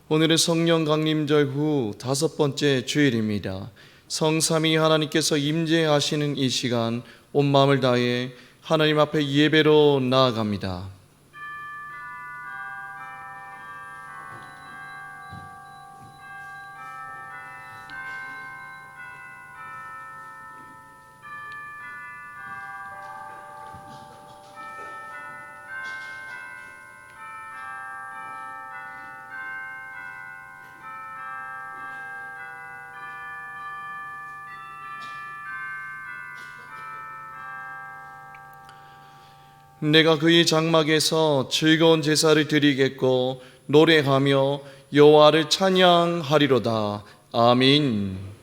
오늘은 성령 강림절 후 5번째 주일입니다. 성삼위 하나님께서 임재하시는 이 시간 온 마음을 다해 하나님 앞에 예배로 나아갑니다. 내가 그의 장막에서 즐거운 제사를 드리겠고 노래하며 여호와를 찬양하리로다. 아멘.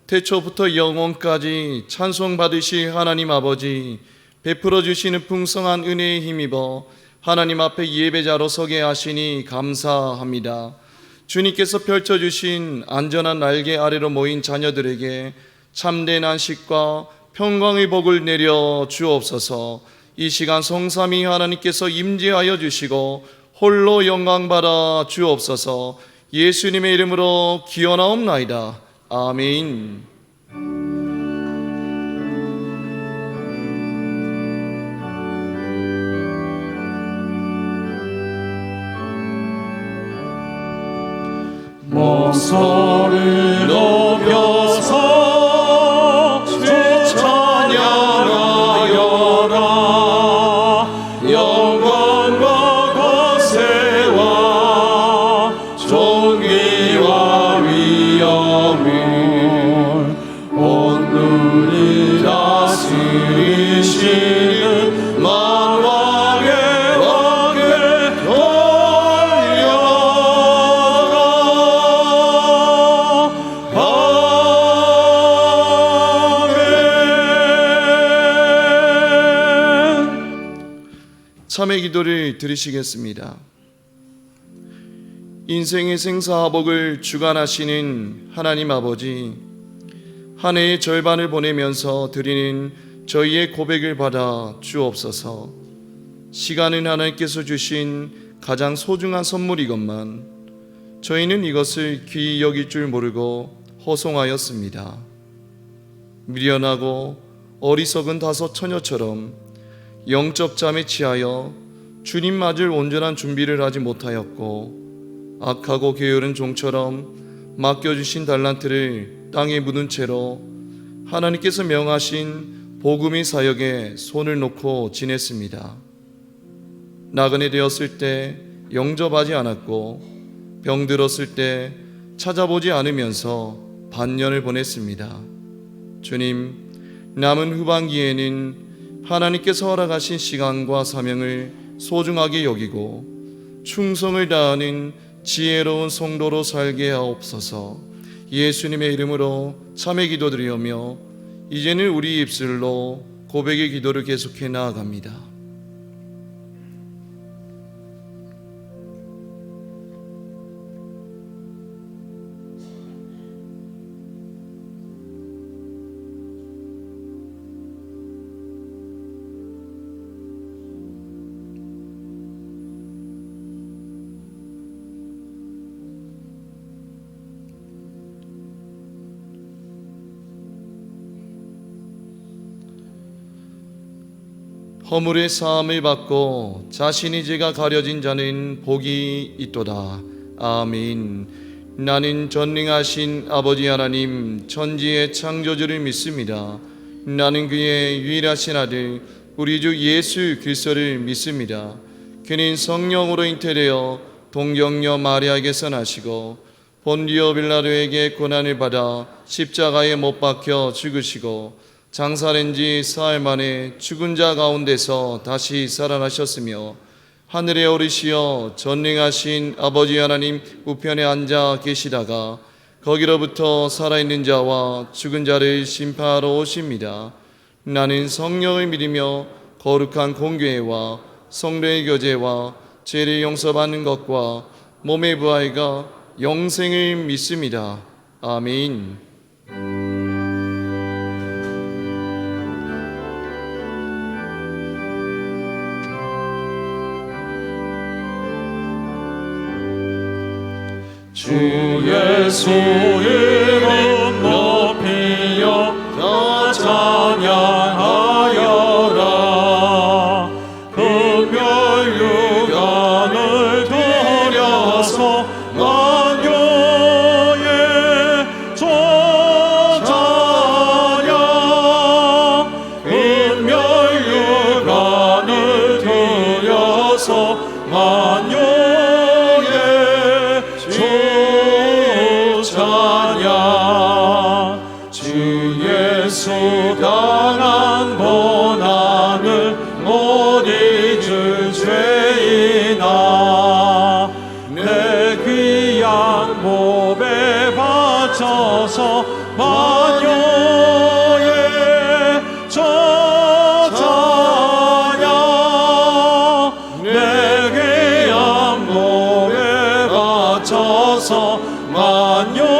태초부터 영원까지 찬송받으시 하나님 아버지, 베풀어 주시는 풍성한 은혜에 힘입어 하나님 앞에 예배자로 서게 하시니 감사합니다. 주님께서 펼쳐주신 안전한 날개 아래로 모인 자녀들에게 참된 안식과 평강의 복을 내려 주옵소서. 이 시간 성삼위 하나님께서 임재하여 주시고 홀로 영광 받아 주옵소서. 예수님의 이름으로 기원하옵나이다. 아멘. 목소리를 높여서 주 찬양하여라. 영광과 권세와 존귀와 위엄을 오늘이 다스리시는 만왕의 왕께 돌려라. 참회 기도를 드리시겠습니다. 인생의 생사화복을 주관하시는 하나님 아버지, 한 해의 절반을 보내면서 드리는 저희의 고백을 받아 주옵소서. 시간은 하나님께서 주신 가장 소중한 선물이건만 저희는 이것을 귀히 여길 줄 모르고 허송하였습니다. 미련하고 어리석은 다섯 처녀처럼 영적 잠에 취하여 주님 맞을 온전한 준비를 하지 못하였고, 악하고 게으른 종처럼 맡겨주신 달란트를 땅에 묻은 채로 하나님께서 명하신 복음의 사역에 손을 놓고 지냈습니다. 나그네 되었을 때 영접하지 않았고, 병들었을 때 찾아보지 않으면서 반년을 보냈습니다. 주님, 남은 후반기에는 하나님께서 허락하신 시간과 사명을 소중하게 여기고 충성을 다하는 지혜로운 성도로 살게 하옵소서. 예수님의 이름으로 참회 기도드리오며 이제는 우리 입술로 고백의 기도를 계속해 나아갑니다. 허물의 사함을 받고 자신의 죄가 가려진 자는 복이 있도다. 아멘. 나는 전능하신 아버지 하나님 천지의 창조주를 믿습니다. 나는 그의 유일하신 아들 우리 주 예수 그리스도를 믿습니다. 그는 성령으로 잉태되어 동정녀 마리아에게서 나시고 본디오 빌라도에게 고난을 받아 십자가에 못 박혀 죽으시고 장사된 지 사흘 만에 죽은 자 가운데서 다시 살아나셨으며 하늘에 오르시어 전능하신 아버지 하나님 우편에 앉아 계시다가 거기로부터 살아있는 자와 죽은 자를 심판하러 오십니다. 나는 성령을 믿으며 거룩한 공교회와 성령의 교제와 죄를 용서받는 것과 몸의 부활과 영생을 믿습니다. 아멘. 주 예수 이름 높이여 다 찬양하여라. 금별 육안을 들여서 만유의 조자냐. 금별 육안을 들여서 만유의 주 예수 당한 고난을 못 잊을 죄인아. 내 귀한 몸에 바쳐서 만유의 저자냐. 내 귀한 몸에 바쳐서 만유의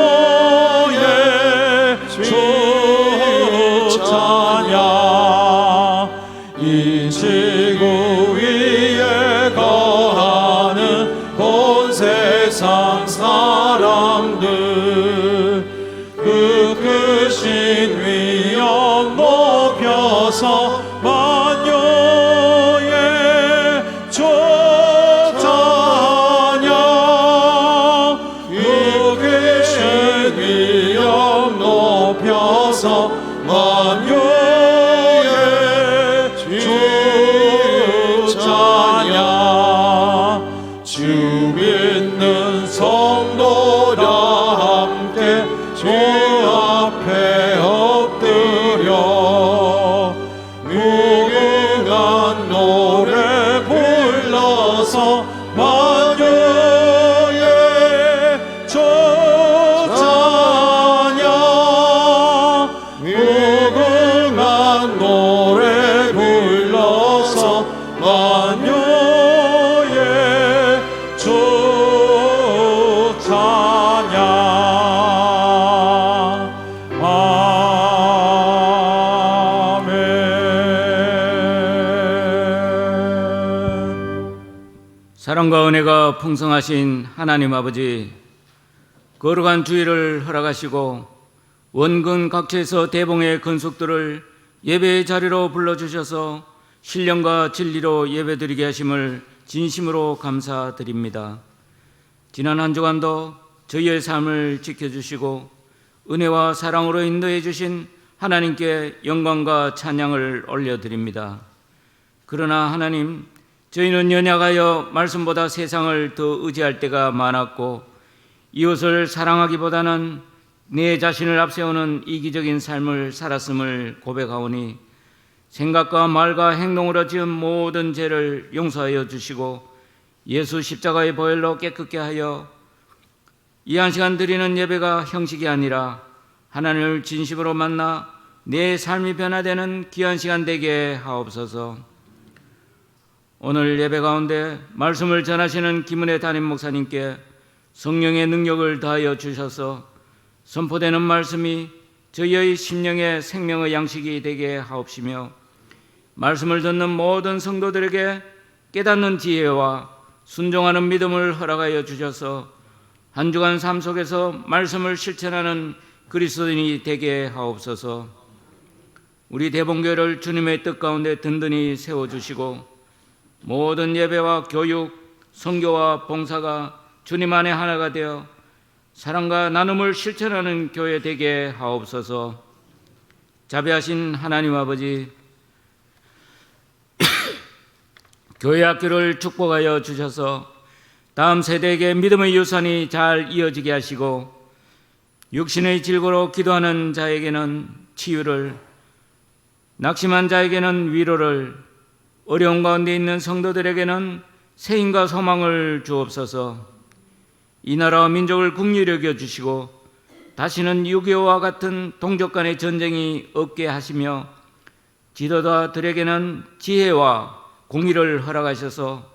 이 지구 위에 거하는 온 세상 사람들 그 크신 위엄 높여서 만유의 조자냐. 그 크신 위엄 높여서 만유의 주 믿는 성도라 함께 주 앞에 엎드려 무궁한 노래 불러서 만유의 저자냐. 무궁한 노래 불러서 만유의 사랑과 은혜가 풍성하신 하나님 아버지, 거룩한 주일을 허락하시고 원근 각처에서 대봉의 건속들을 예배의 자리로 불러주셔서 신령과 진리로 예배드리게 하심을 진심으로 감사드립니다. 지난 한 주간도 저희의 삶을 지켜주시고 은혜와 사랑으로 인도해 주신 하나님께 영광과 찬양을 올려드립니다. 그러나 하나님, 저희는 연약하여 말씀보다 세상을 더 의지할 때가 많았고 이웃을 사랑하기보다는 내 자신을 앞세우는 이기적인 삶을 살았음을 고백하오니 생각과 말과 행동으로 지은 모든 죄를 용서하여 주시고 예수 십자가의 보혈로 깨끗게 하여 이 한 시간 드리는 예배가 형식이 아니라 하나님을 진심으로 만나 내 삶이 변화되는 귀한 시간 되게 하옵소서. 오늘 예배 가운데 말씀을 전하시는 김은혜 담임 목사님께 성령의 능력을 다하여 주셔서 선포되는 말씀이 저희의 심령의 생명의 양식이 되게 하옵시며 말씀을 듣는 모든 성도들에게 깨닫는 지혜와 순종하는 믿음을 허락하여 주셔서 한 주간 삶 속에서 말씀을 실천하는 그리스도인이 되게 하옵소서. 우리 대봉교회를 주님의 뜻 가운데 든든히 세워주시고 모든 예배와 교육, 선교와 봉사가 주님 안에 하나가 되어 사랑과 나눔을 실천하는 교회 되게 하옵소서. 자비하신 하나님 아버지, 교회 학교를 축복하여 주셔서 다음 세대에게 믿음의 유산이 잘 이어지게 하시고 육신의 질고로 기도하는 자에게는 치유를, 낙심한 자에게는 위로를, 어려운 가운데 있는 성도들에게는 새 힘과 소망을 주옵소서. 이 나라와 민족을 긍휼히 여겨주시고 다시는 6.25와 같은 동족 간의 전쟁이 없게 하시며 지도자들에게는 지혜와 공의를 허락하셔서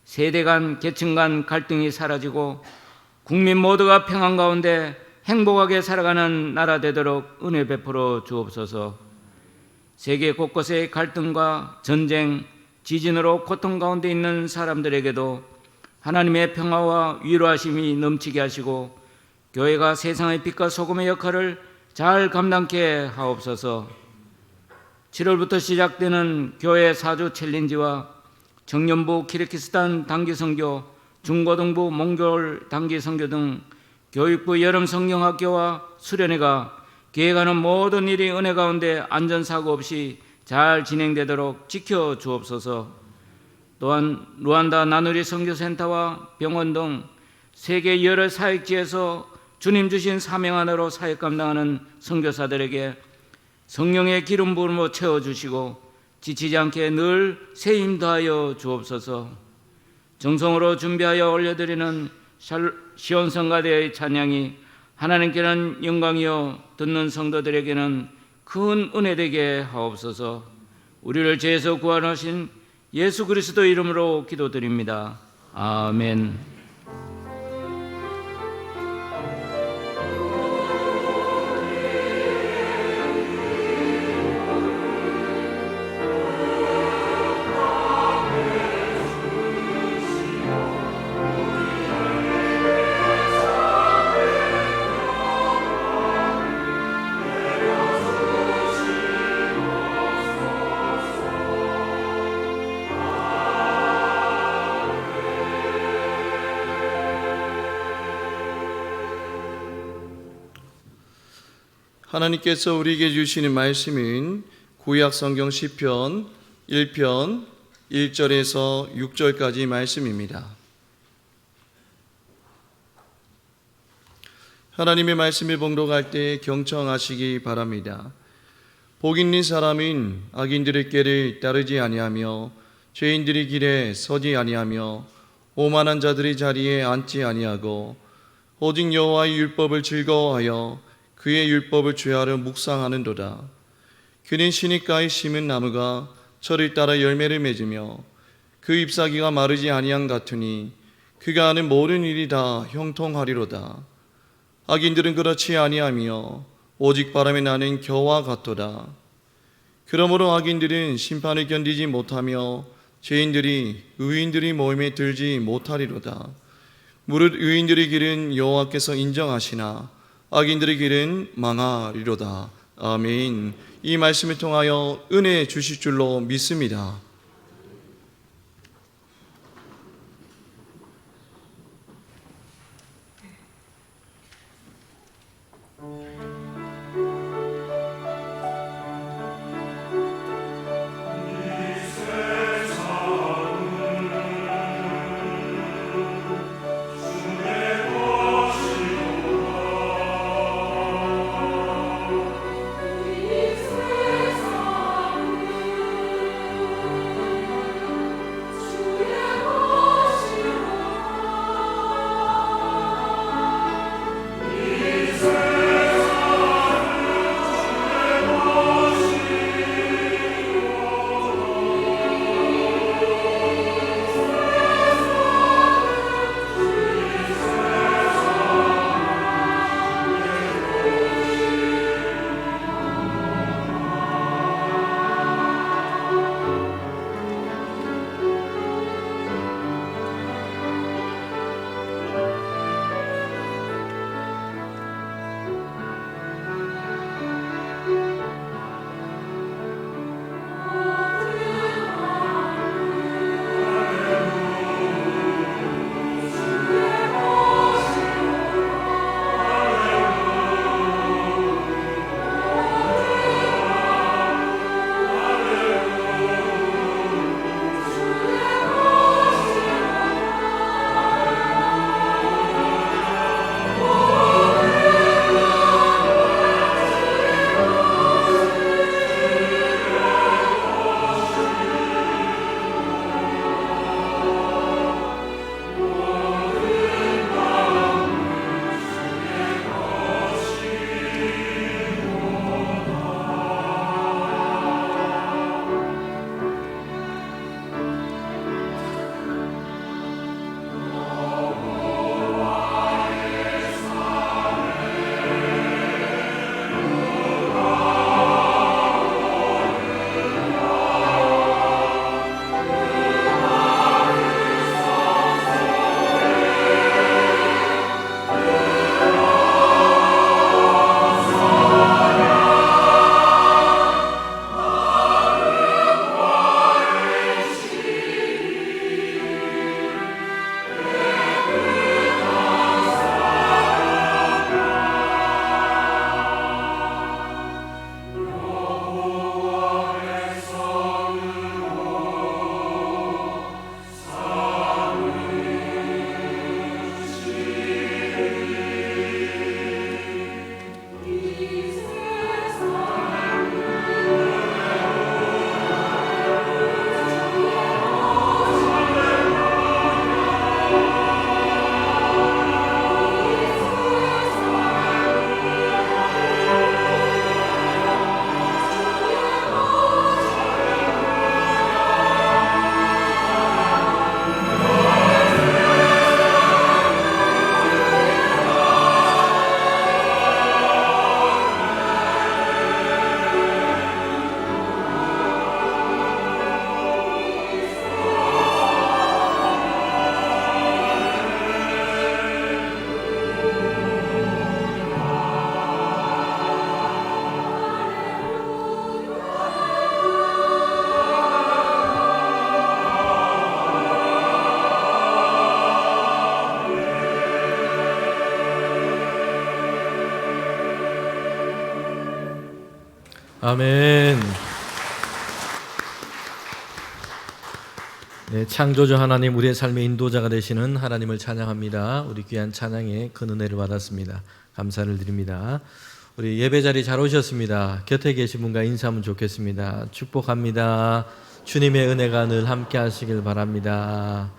세대 간, 계층 간 갈등이 사라지고 국민 모두가 평안 가운데 행복하게 살아가는 나라 되도록 은혜 베풀어 주옵소서. 세계 곳곳의 갈등과 전쟁, 지진으로 고통 가운데 있는 사람들에게도 하나님의 평화와 위로하심이 넘치게 하시고 교회가 세상의 빛과 소금의 역할을 잘 감당케 하옵소서. 7월부터 시작되는 교회 사주 챌린지와 청년부 키르기스탄 단기 선교, 중고등부 몽골 단기 선교 등 교육부 여름 성경학교와 수련회가 계획하는 모든 일이 은혜 가운데 안전사고 없이 잘 진행되도록 지켜주옵소서. 또한 루안다 나누리 선교센터와 병원 등 세계 여러 사역지에서 주님 주신 사명 하나로 사역 감당하는 선교사들에게 성령의 기름 부음으로 채워주시고 지치지 않게 늘 새 힘 더하여 주옵소서. 정성으로 준비하여 올려드리는 시온성가대의 찬양이 하나님께는 영광이요 듣는 성도들에게는 큰 은혜 되게 하옵소서. 우리를 죄에서 구원하신 예수 그리스도 이름으로 기도드립니다. 아멘. 하나님께서 우리에게 주시는 말씀은 구약 성경 시편 1편 1절에서 6절까지 말씀입니다. 하나님의 말씀을 봉독할 때 경청하시기 바랍니다. 복 있는 사람은 악인들의 길을 따르지 아니하며 죄인들의 길에 서지 아니하며 오만한 자들의 자리에 앉지 아니하고 오직 여호와의 율법을 즐거워하여 그의 율법을 죄하려 묵상하는도다. 그는 시냇가에 심은 나무가 철을 따라 열매를 맺으며 그 잎사귀가 마르지 아니한 같으니 그가 하는 모든 일이 다 형통하리로다. 악인들은 그렇지 아니하며 오직 바람에 나는 겨와 같도다. 그러므로 악인들은 심판을 견디지 못하며 죄인들이 의인들의 모임에 들지 못하리로다. 무릇 의인들의 길은 여호와께서 인정하시나 악인들의 길은 망하리로다. 아멘. 이 말씀을 통하여 은혜 주실 줄로 믿습니다. 아멘. 네, 창조주 하나님, 우리의 삶의 인도자가 되시는 하나님을 찬양합니다. 우리 귀한 찬양에 큰 은혜를 받았습니다. 감사를 드립니다. 우리 예배 자리 잘 오셨습니다. 곁에 계신 분과 인사하면 좋겠습니다. 축복합니다. 주님의 은혜가 늘 함께 하시길 바랍니다.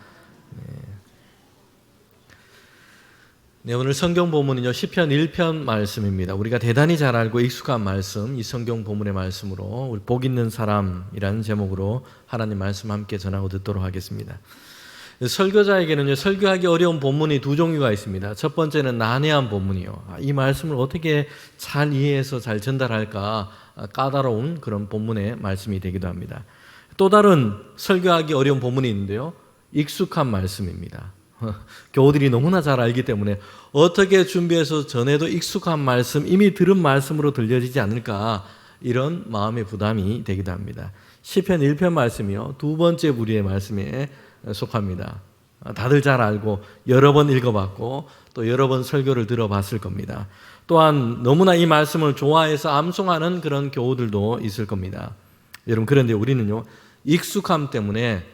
네, 오늘 성경 본문은요, 시편 1편 말씀입니다. 우리가 대단히 잘 알고 익숙한 말씀, 이 성경 본문의 말씀으로 우리 복 있는 사람이라는 제목으로 하나님 말씀 함께 전하고 듣도록 하겠습니다. 설교자에게는요, 설교하기 어려운 본문이 두 종류가 있습니다. 첫 번째는 난해한 본문이요. 이 말씀을 어떻게 잘 이해해서 잘 전달할까 까다로운 그런 본문의 말씀이 되기도 합니다. 또 다른 설교하기 어려운 본문이 있는데요, 익숙한 말씀입니다. 교우들이 너무나 잘 알기 때문에 어떻게 준비해서 전해도 익숙한 말씀, 이미 들은 말씀으로 들려지지 않을까, 이런 마음의 부담이 되기도 합니다. 시편 1편 말씀이요, 두 번째 부류의 말씀에 속합니다. 다들 잘 알고 여러 번 읽어봤고 또 여러 번 설교를 들어봤을 겁니다. 또한 너무나 이 말씀을 좋아해서 암송하는 그런 교우들도 있을 겁니다. 여러분, 그런데 우리는요, 익숙함 때문에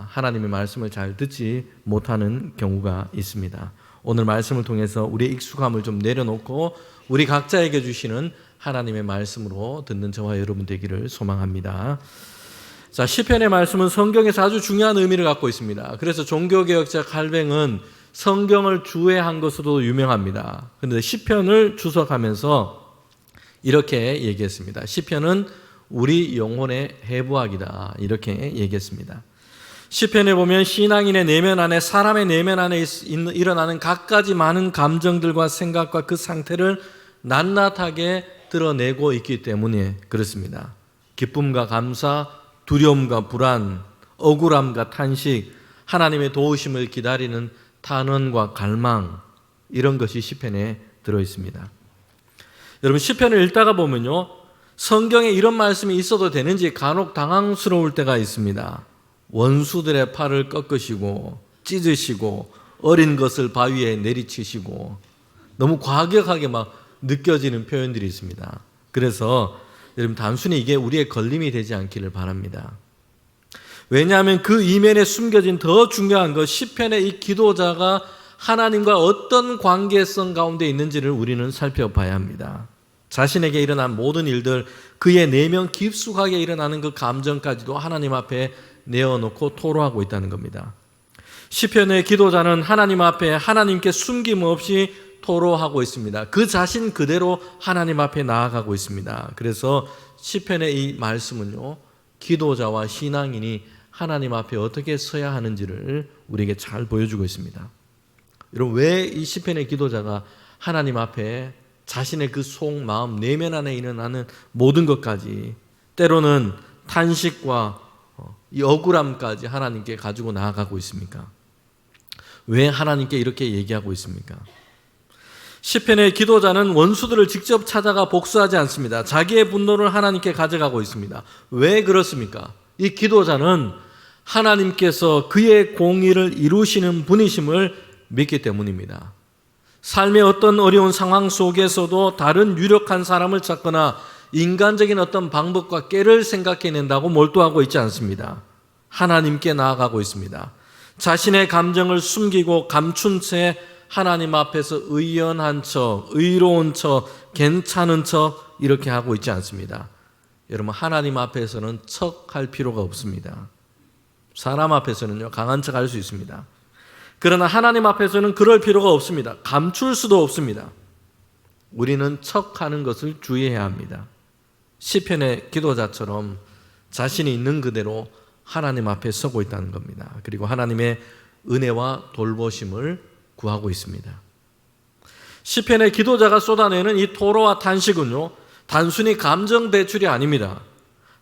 하나님의 말씀을 잘 듣지 못하는 경우가 있습니다. 오늘 말씀을 통해서 우리의 익숙함을 좀 내려놓고 우리 각자에게 주시는 하나님의 말씀으로 듣는 저와 여러분 되기를 소망합니다. 자, 시편의 말씀은 성경에서 아주 중요한 의미를 갖고 있습니다. 그래서 종교개혁자 칼뱅은 성경을 주해한 것으로 유명합니다. 그런데 시편을 주석하면서 이렇게 얘기했습니다. 시편은 우리 영혼의 해부학이다, 이렇게 얘기했습니다. 시편에 보면 신앙인의 내면 안에, 사람의 내면 안에 일어나는 갖가지 많은 감정들과 생각과 그 상태를 낱낱하게 드러내고 있기 때문에 그렇습니다. 기쁨과 감사, 두려움과 불안, 억울함과 탄식, 하나님의 도우심을 기다리는 탄원과 갈망, 이런 것이 시편에 들어있습니다. 여러분, 시편을 읽다가 보면요, 성경에 이런 말씀이 있어도 되는지 간혹 당황스러울 때가 있습니다. 원수들의 팔을 꺾으시고 찢으시고 어린 것을 바위에 내리치시고, 너무 과격하게 막 느껴지는 표현들이 있습니다. 그래서 여러분, 단순히 이게 우리의 걸림이 되지 않기를 바랍니다. 왜냐하면 그 이면에 숨겨진 더 중요한 것, 시편의 이 기도자가 하나님과 어떤 관계성 가운데 있는지를 우리는 살펴봐야 합니다. 자신에게 일어난 모든 일들, 그의 내면 깊숙하게 일어나는 그 감정까지도 하나님 앞에 내어놓고 토로하고 있다는 겁니다. 시편의 기도자는 하나님 앞에 하나님께 숨김없이 토로하고 있습니다. 그 자신 그대로 하나님 앞에 나아가고 있습니다. 그래서 시편의 이 말씀은요, 기도자와 신앙인이 하나님 앞에 어떻게 서야 하는지를 우리에게 잘 보여주고 있습니다. 여러분, 왜 이 시편의 기도자가 하나님 앞에 자신의 그 속, 마음, 내면 안에 일어나는 모든 것까지, 때로는 탄식과 이 억울함까지 하나님께 가지고 나아가고 있습니까? 왜 하나님께 이렇게 얘기하고 있습니까? 시편의 기도자는 원수들을 직접 찾아가 복수하지 않습니다. 자기의 분노를 하나님께 가져가고 있습니다. 왜 그렇습니까? 이 기도자는 하나님께서 그의 공의를 이루시는 분이심을 믿기 때문입니다. 삶의 어떤 어려운 상황 속에서도 다른 유력한 사람을 찾거나 인간적인 어떤 방법과 깨를 생각해낸다고 몰두하고 있지 않습니다. 하나님께 나아가고 있습니다. 자신의 감정을 숨기고 감춘 채 하나님 앞에서 의연한 척, 의로운 척, 괜찮은 척 이렇게 하고 있지 않습니다. 여러분, 하나님 앞에서는 척할 필요가 없습니다. 사람 앞에서는요, 강한 척 할 수 있습니다. 그러나 하나님 앞에서는 그럴 필요가 없습니다. 감출 수도 없습니다. 우리는 척하는 것을 주의해야 합니다. 시편의 기도자처럼 자신이 있는 그대로 하나님 앞에 서고 있다는 겁니다. 그리고 하나님의 은혜와 돌보심을 구하고 있습니다. 시편의 기도자가 쏟아내는 이 토로와 탄식은요, 단순히 감정 배출이 아닙니다.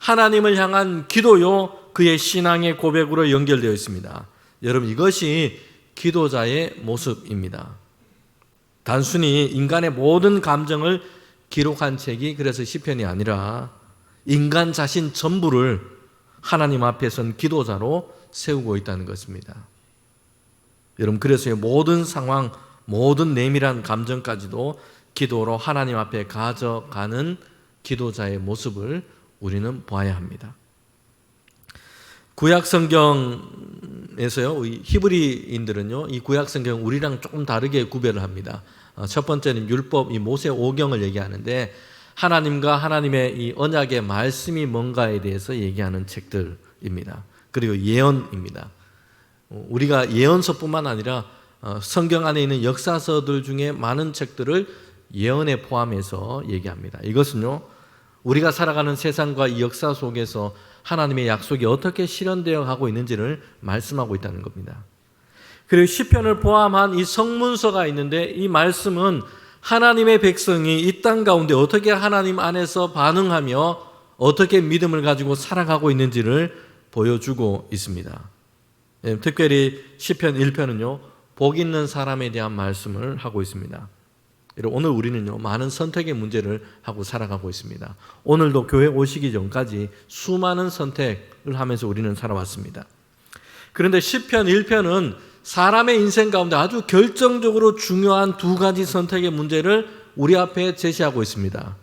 하나님을 향한 기도요, 그의 신앙의 고백으로 연결되어 있습니다. 여러분, 이것이 기도자의 모습입니다. 단순히 인간의 모든 감정을 기록한 책이 그래서 시편이 아니라 인간 자신 전부를 하나님 앞에 선 기도자로 세우고 있다는 것입니다. 여러분, 그래서 모든 상황, 모든 내밀한 감정까지도 기도로 하나님 앞에 가져가는 기도자의 모습을 우리는 보아야 합니다. 구약 성경에서요, 히브리인들은요, 이 구약 성경 우리랑 조금 다르게 구별을 합니다. 첫 번째는 율법, 이 모세 오경을 얘기하는데 하나님과 하나님의 이 언약의 말씀이 뭔가에 대해서 얘기하는 책들입니다. 그리고 예언입니다. 우리가 예언서뿐만 아니라 성경 안에 있는 역사서들 중에 많은 책들을 예언에 포함해서 얘기합니다. 이것은요, 우리가 살아가는 세상과 이 역사 속에서 하나님의 약속이 어떻게 실현되어 가고 있는지를 말씀하고 있다는 겁니다. 그리고 시편을 포함한 이 성문서가 있는데 이 말씀은 하나님의 백성이 이 땅 가운데 어떻게 하나님 안에서 반응하며 어떻게 믿음을 가지고 살아가고 있는지를 보여주고 있습니다. 특별히 시편 1편은요, 복 있는 사람에 대한 말씀을 하고 있습니다. 오늘 우리는요, 많은 선택의 문제를 하고 살아가고 있습니다. 오늘도 교회 오시기 전까지 수많은 선택을 하면서 우리는 살아왔습니다. 그런데 시편 1편은 사람의 인생 가운데 아주 결정적으로 중요한 두 가지 선택의 문제를 우리 앞에 제시하고 있습니다.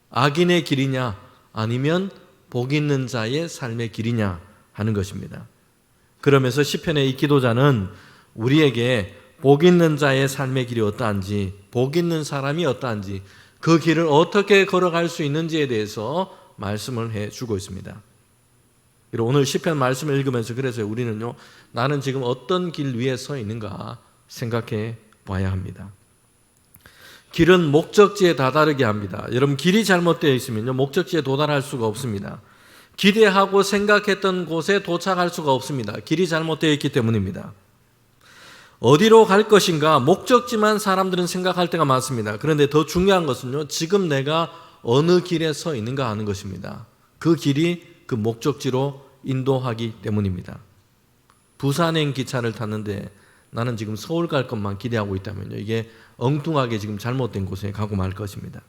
악인의 길이냐 아니면 복 있는 자의 삶의 길이냐 하는 것입니다. 그러면서 시편의 이 기도자는 우리에게 복 있는 자의 삶의 길이 어떠한지, 복 있는 사람이 어떠한지, 그 길을 어떻게 걸어갈 수 있는지에 대해서 말씀을 해주고 있습니다. 오늘 시편 말씀을 읽으면서 그래서 우리는요, 나는 지금 어떤 길 위에 서 있는가 생각해 봐야 합니다. 길은 목적지에 다다르게 합니다. 여러분, 길이 잘못되어 있으면요, 목적지에 도달할 수가 없습니다. 기대하고 생각했던 곳에 도착할 수가 없습니다. 길이 잘못되어 있기 때문입니다. 어디로 갈 것인가 목적지만 사람들은 생각할 때가 많습니다. 그런데 더 중요한 것은요, 지금 내가 어느 길에 서 있는가 하는 것입니다. 그 길이 그 목적지로 인도하기 때문입니다. 부산행 기차를 탔는데 나는 지금 서울 갈 것만 기대하고 있다면요, 이게 엉뚱하게 지금 잘못된 곳에 가고 말 것입니다.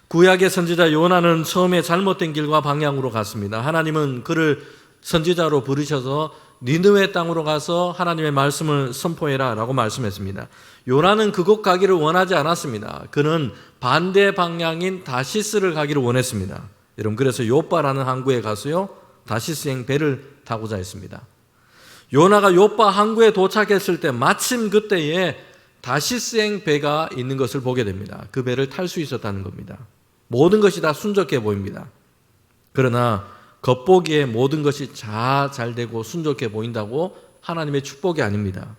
구약의 선지자 요나는 처음에 잘못된 길과 방향으로 갔습니다. 하나님은 그를 선지자로 부르셔서 니느웨 땅으로 가서 하나님의 말씀을 선포해라 라고 말씀했습니다. 요나는 그곳 가기를 원하지 않았습니다. 그는 반대 방향인 다시스를 가기를 원했습니다. 여러분, 그래서 요빠라는 항구에 가서요, 다시스행 배를 타고자 했습니다. 요나가 요빠 항구에 도착했을 때 마침 그때에 다시스행 배가 있는 것을 보게 됩니다. 그 배를 탈 수 있었다는 겁니다. 모든 것이 다 순적해 보입니다. 그러나 겉보기에 모든 것이 다 잘 되고 순적해 보인다고 하나님의 축복이 아닙니다.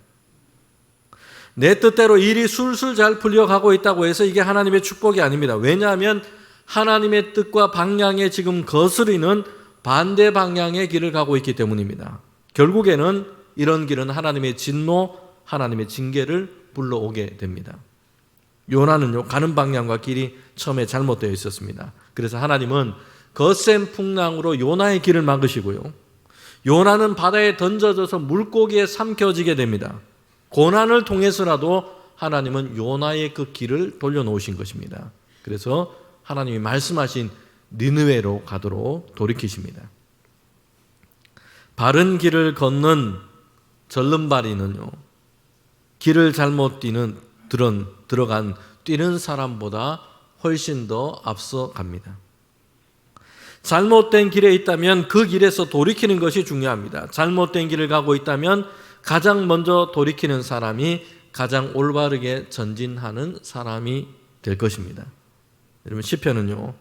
내 뜻대로 일이 술술 잘 풀려가고 있다고 해서 이게 하나님의 축복이 아닙니다. 왜냐하면 하나님의 뜻과 방향에 지금 거스르는 반대 방향의 길을 가고 있기 때문입니다. 결국에는 이런 길은 하나님의 진노, 하나님의 징계를 불러오게 됩니다. 요나는요, 가는 방향과 길이 처음에 잘못되어 있었습니다. 그래서 하나님은 거센 풍랑으로 요나의 길을 막으시고요, 요나는 바다에 던져져서 물고기에 삼켜지게 됩니다. 고난을 통해서라도 하나님은 요나의 그 길을 돌려놓으신 것입니다. 그래서 하나님이 말씀하신 니느웨로 가도록 돌이키십니다. 바른 길을 걷는 절름발이는요, 길을 잘못 뛰는 사람보다 훨씬 더 앞서 갑니다. 잘못된 길에 있다면 그 길에서 돌이키는 것이 중요합니다. 잘못된 길을 가고 있다면 가장 먼저 돌이키는 사람이 가장 올바르게 전진하는 사람이 될 것입니다. 여러분, 시편은요,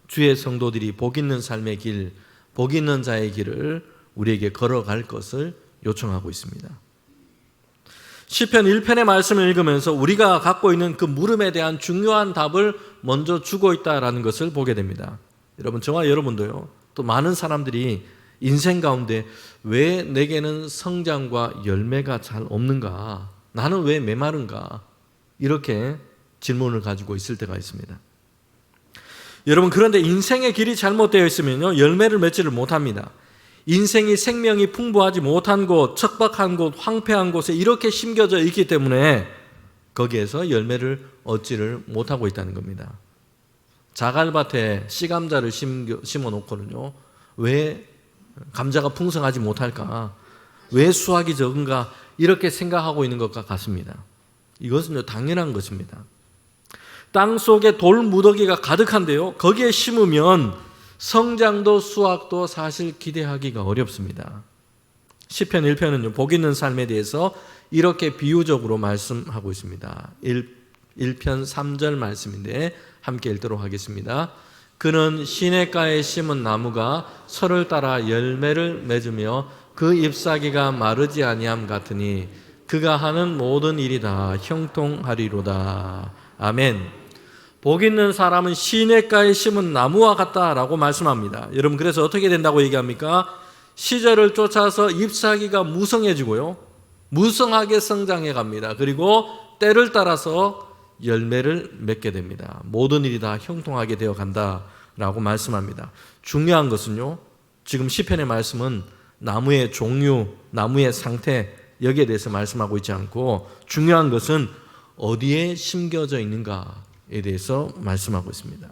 주의 성도들이 복 있는 삶의 길, 복 있는 자의 길을 우리에게 걸어갈 것을 요청하고 있습니다. 시편 1편의 말씀을 읽으면서 우리가 갖고 있는 그 물음에 대한 중요한 답을 먼저 주고 있다는 것을 보게 됩니다. 여러분, 저와 여러분도요, 또 많은 사람들이 인생 가운데 왜 내게는 성장과 열매가 잘 없는가, 나는 왜 메마른가, 이렇게 질문을 가지고 있을 때가 있습니다. 여러분, 그런데 인생의 길이 잘못되어 있으면요, 열매를 맺지를 못합니다. 인생이 생명이 풍부하지 못한 곳, 척박한 곳, 황폐한 곳에 이렇게 심겨져 있기 때문에 거기에서 열매를 얻지를 못하고 있다는 겁니다. 자갈밭에 씨감자를 심어 놓고는요, 왜 감자가 풍성하지 못할까, 왜 수확이 적은가, 이렇게 생각하고 있는 것과 같습니다. 이것은요, 당연한 것입니다. 땅 속에 돌 무더기가 가득한데요. 거기에 심으면 성장도 수확도 사실 기대하기가 어렵습니다. 시편 1편은요, 복 있는 삶에 대해서 이렇게 비유적으로 말씀하고 있습니다. 1편 3절 말씀인데 함께 읽도록 하겠습니다. 그는 시냇가에 심은 나무가 설을 따라 열매를 맺으며 그 잎사귀가 마르지 아니함 같으니 그가 하는 모든 일이 다 형통하리로다. 아멘. 복 있는 사람은 시냇가에 심은 나무와 같다라고 말씀합니다. 여러분, 그래서 어떻게 된다고 얘기합니까? 시절을 쫓아서 잎사귀가 무성해지고요, 무성하게 성장해 갑니다. 그리고 때를 따라서 열매를 맺게 됩니다. 모든 일이 다 형통하게 되어 간다라고 말씀합니다. 중요한 것은요, 지금 시편의 말씀은 나무의 종류, 나무의 상태, 여기에 대해서 말씀하고 있지 않고 중요한 것은 어디에 심겨져 있는가에 대해서 말씀하고 있습니다.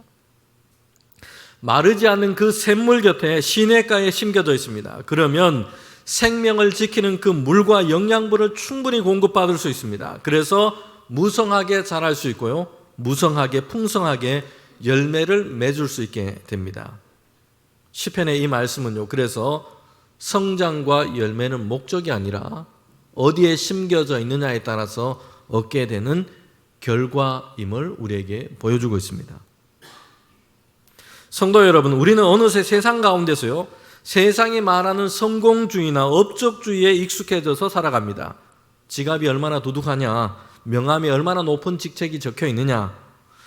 마르지 않는 그 샘물 곁에 시냇가에 심겨져 있습니다. 그러면 생명을 지키는 그 물과 영양분을 충분히 공급받을 수 있습니다. 그래서 무성하게 자랄 수 있고요, 무성하게 풍성하게 열매를 맺을 수 있게 됩니다. 시편의 이 말씀은요, 그래서 성장과 열매는 목적이 아니라 어디에 심겨져 있느냐에 따라서 얻게 되는 결과임을 우리에게 보여주고 있습니다. 성도 여러분, 우리는 어느새 세상 가운데서요, 세상이 말하는 성공주의나 업적주의에 익숙해져서 살아갑니다. 지갑이 얼마나 두둑하냐, 명함이 얼마나 높은 직책이 적혀 있느냐,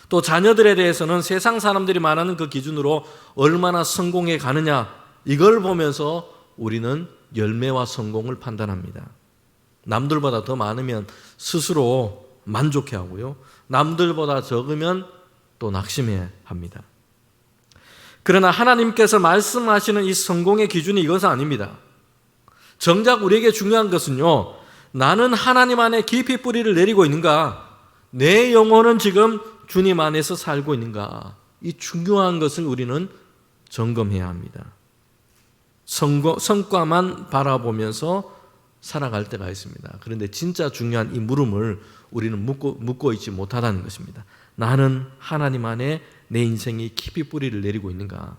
또 자녀들에 대해서는 세상 사람들이 말하는 그 기준으로 얼마나 성공해 가느냐, 이걸 보면서 우리는 열매와 성공을 판단합니다. 남들보다 더 많으면 스스로 만족해 하고요, 남들보다 적으면 또 낙심해 합니다. 그러나 하나님께서 말씀하시는 이 성공의 기준이 이것은 아닙니다. 정작 우리에게 중요한 것은요, 나는 하나님 안에 깊이 뿌리를 내리고 있는가, 내 영혼은 지금 주님 안에서 살고 있는가, 이 중요한 것을 우리는 점검해야 합니다. 성과만 바라보면서 살아갈 때가 있습니다. 그런데 진짜 중요한 이 물음을 우리는 묻고 있지 못하다는 것입니다. 나는 하나님 안에 내 인생이 깊이 뿌리를 내리고 있는가?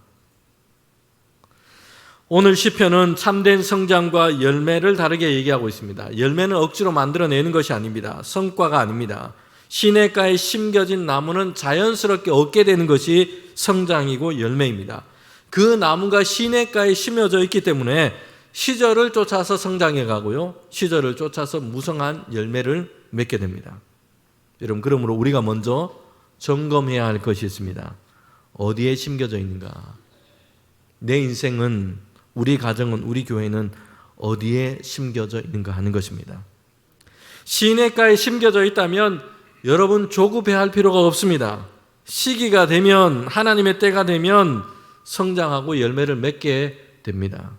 오늘 시편은 참된 성장과 열매를 다르게 얘기하고 있습니다. 열매는 억지로 만들어내는 것이 아닙니다. 성과가 아닙니다. 시냇가에 심겨진 나무는 자연스럽게 얻게 되는 것이 성장이고 열매입니다. 그 나무가 시냇가에 심어져 있기 때문에 시절을 쫓아서 성장해 가고요, 시절을 쫓아서 무성한 열매를 맺게 됩니다. 여러분, 그러므로 우리가 먼저 점검해야 할 것이 있습니다. 어디에 심겨져 있는가? 내 인생은, 우리 가정은, 우리 교회는 어디에 심겨져 있는가 하는 것입니다. 시냇가에 심겨져 있다면 여러분 조급해할 필요가 없습니다. 시기가 되면, 하나님의 때가 되면 성장하고 열매를 맺게 됩니다.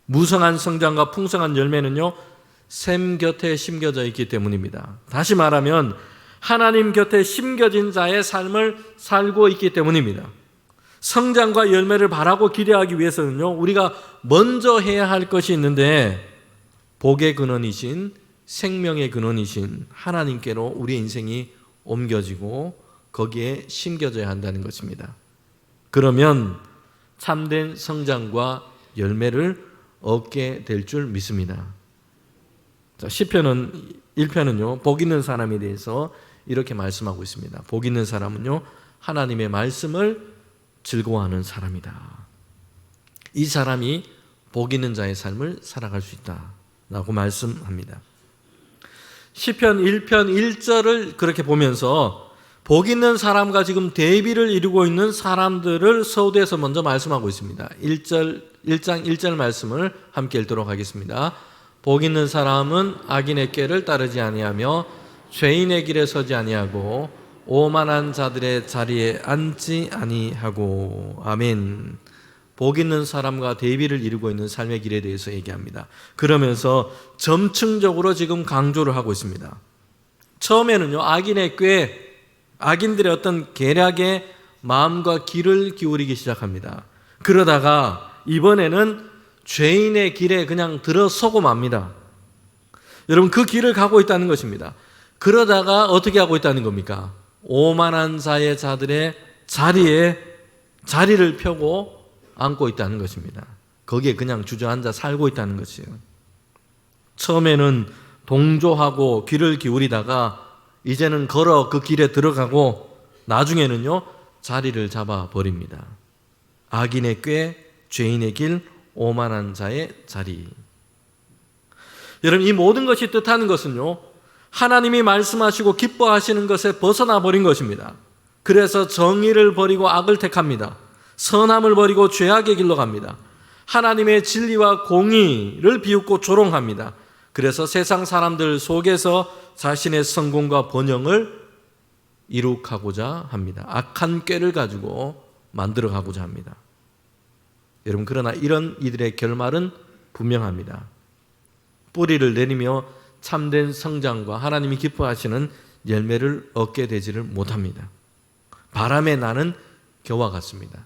무성한 성장과 풍성한 열매는요, 샘 곁에 심겨져 있기 때문입니다. 다시 말하면 하나님 곁에 심겨진 자의 삶을 살고 있기 때문입니다. 성장과 열매를 바라고 기대하기 위해서는요, 우리가 먼저 해야 할 것이 있는데, 복의 근원이신, 생명의 근원이신 하나님께로 우리 인생이 옮겨지고 거기에 심겨져야 한다는 것입니다. 그러면 참된 성장과 열매를 얻게 될 줄 믿습니다. 자, 시편은 1편은요, 복 있는 사람에 대해서 이렇게 말씀하고 있습니다. 복 있는 사람은요, 하나님의 말씀을 즐거워하는 사람이다. 이 사람이 복 있는 자의 삶을 살아갈 수 있다라고 말씀합니다. 시편 1편 1절을 그렇게 보면서 복 있는 사람과 지금 대비를 이루고 있는 사람들을 서두에서 먼저 말씀하고 있습니다. 1장 1절 말씀을 함께 읽도록 하겠습니다. 복 있는 사람은 악인의 꾀를 따르지 아니하며 죄인의 길에 서지 아니하고 오만한 자들의 자리에 앉지 아니하고. 아멘. 복 있는 사람과 대비를 이루고 있는 삶의 길에 대해서 얘기합니다. 그러면서 점층적으로 지금 강조를 하고 있습니다. 처음에는요, 악인의 꾀, 악인들의 어떤 계략에 마음과 귀를 기울이기 시작합니다. 그러다가 이번에는 죄인의 길에 그냥 들어서고 맙니다. 여러분, 그 길을 가고 있다는 것입니다. 그러다가 어떻게 하고 있다는 겁니까? 오만한 자의 자들의 자리에 자리를 펴고 앉고 있다는 것입니다. 거기에 그냥 주저앉아 살고 있다는 것이에요. 처음에는 동조하고 귀를 기울이다가 이제는 걸어 그 길에 들어가고 나중에는요 자리를 잡아 버립니다. 악인의 꾀, 죄인의 길, 오만한 자의 자리. 여러분, 이 모든 것이 뜻하는 것은요 하나님이 말씀하시고 기뻐하시는 것에 벗어나 버린 것입니다. 그래서 정의를 버리고 악을 택합니다. 선함을 버리고 죄악의 길로 갑니다. 하나님의 진리와 공의를 비웃고 조롱합니다. 그래서 세상 사람들 속에서 자신의 성공과 번영을 이룩하고자 합니다. 악한 꾀를 가지고 만들어가고자 합니다. 여러분, 그러나 이런 이들의 결말은 분명합니다. 뿌리를 내리며 참된 성장과 하나님이 기뻐하시는 열매를 얻게 되지를 못합니다. 바람에 나는 겨와 같습니다.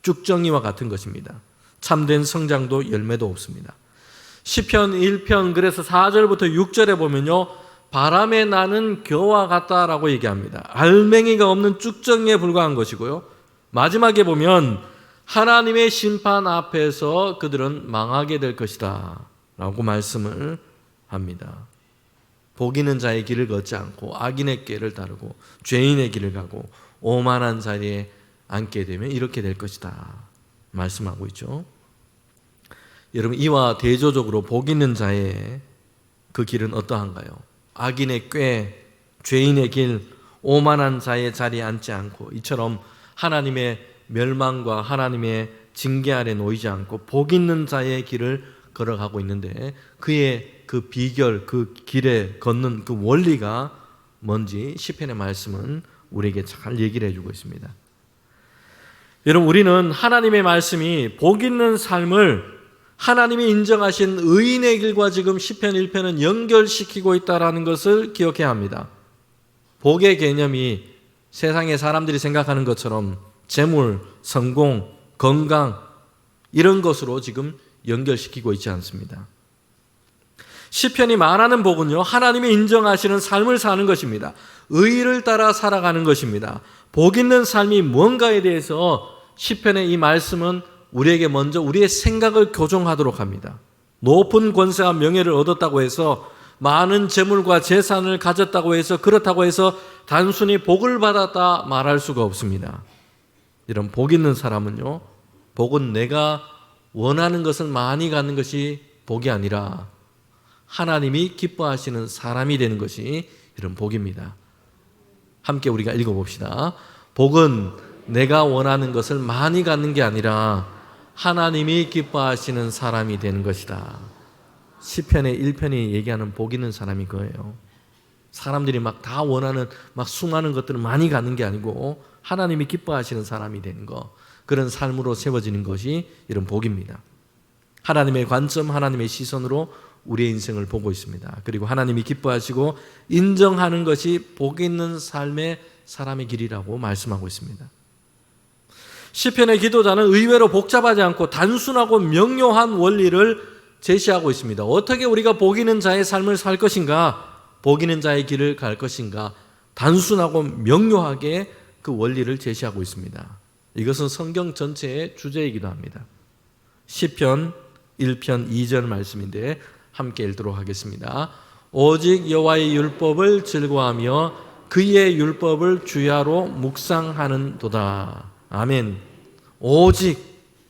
쭉정이와 같은 것입니다. 참된 성장도 열매도 없습니다. 시편 1편 그래서 4절부터 6절에 보면요 바람에 나는 겨와 같다라고 얘기합니다. 알맹이가 없는 쭉정이에 불과한 것이고요. 마지막에 보면 하나님의 심판 앞에서 그들은 망하게 될 것이다 라고 말씀을 합니다. 복 있는 자의 길을 걷지 않고 악인의 꾀를 따르고 죄인의 길을 가고 오만한 자리에 앉게 되면 이렇게 될 것이다 말씀하고 있죠. 여러분, 이와 대조적으로 복 있는 자의 그 길은 어떠한가요? 악인의 꾀, 죄인의 길, 오만한 자의 자리에 앉지 않고 이처럼 하나님의 멸망과 하나님의 징계 아래 놓이지 않고 복 있는 자의 길을 걸어가고 있는데 그의 그 비결, 그 길에 걷는 그 원리가 뭔지 시편의 말씀은 우리에게 잘 얘기를 해주고 있습니다. 여러분, 우리는 하나님의 말씀이 복 있는 삶을 하나님이 인정하신 의인의 길과 지금 시편 1편은 연결시키고 있다는 것을 기억해야 합니다. 복의 개념이 세상의 사람들이 생각하는 것처럼 재물, 성공, 건강 이런 것으로 지금 연결시키고 있지 않습니다. 시편이 말하는 복은요 하나님이 인정하시는 삶을 사는 것입니다. 의를 따라 살아가는 것입니다. 복 있는 삶이 뭔가에 대해서 시편의 이 말씀은 우리에게 먼저 우리의 생각을 교정하도록 합니다. 높은 권세와 명예를 얻었다고 해서 많은 재물과 재산을 가졌다고 해서 그렇다고 해서 단순히 복을 받았다 말할 수가 없습니다. 이런 복 있는 사람은요 복은 내가 원하는 것을 많이 갖는 것이 복이 아니라 하나님이 기뻐하시는 사람이 되는 것이 이런 복입니다. 함께 우리가 읽어봅시다. 복은 내가 원하는 것을 많이 갖는 게 아니라 하나님이 기뻐하시는 사람이 되는 것이다. 시편의 1편이 얘기하는 복 있는 사람이 그거예요. 사람들이 막 다 원하는 막 수많은 것들을 많이 갖는 게 아니고 하나님이 기뻐하시는 사람이 되는 것, 그런 삶으로 세워지는 것이 이런 복입니다. 하나님의 관점, 하나님의 시선으로 우리의 인생을 보고 있습니다. 그리고 하나님이 기뻐하시고 인정하는 것이 복 있는 삶의 사람의 길이라고 말씀하고 있습니다. 시편의 기도자는 의외로 복잡하지 않고 단순하고 명료한 원리를 제시하고 있습니다. 어떻게 우리가 복 있는 자의 삶을 살 것인가, 복 있는 자의 길을 갈 것인가, 단순하고 명료하게 그 원리를 제시하고 있습니다. 이것은 성경 전체의 주제이기도 합니다. 시편 1편 2절 말씀인데 함께 읽도록 하겠습니다. 오직 여호와의 율법을 즐거워하며 그의 율법을 주야로 묵상하는도다. 아멘. 오직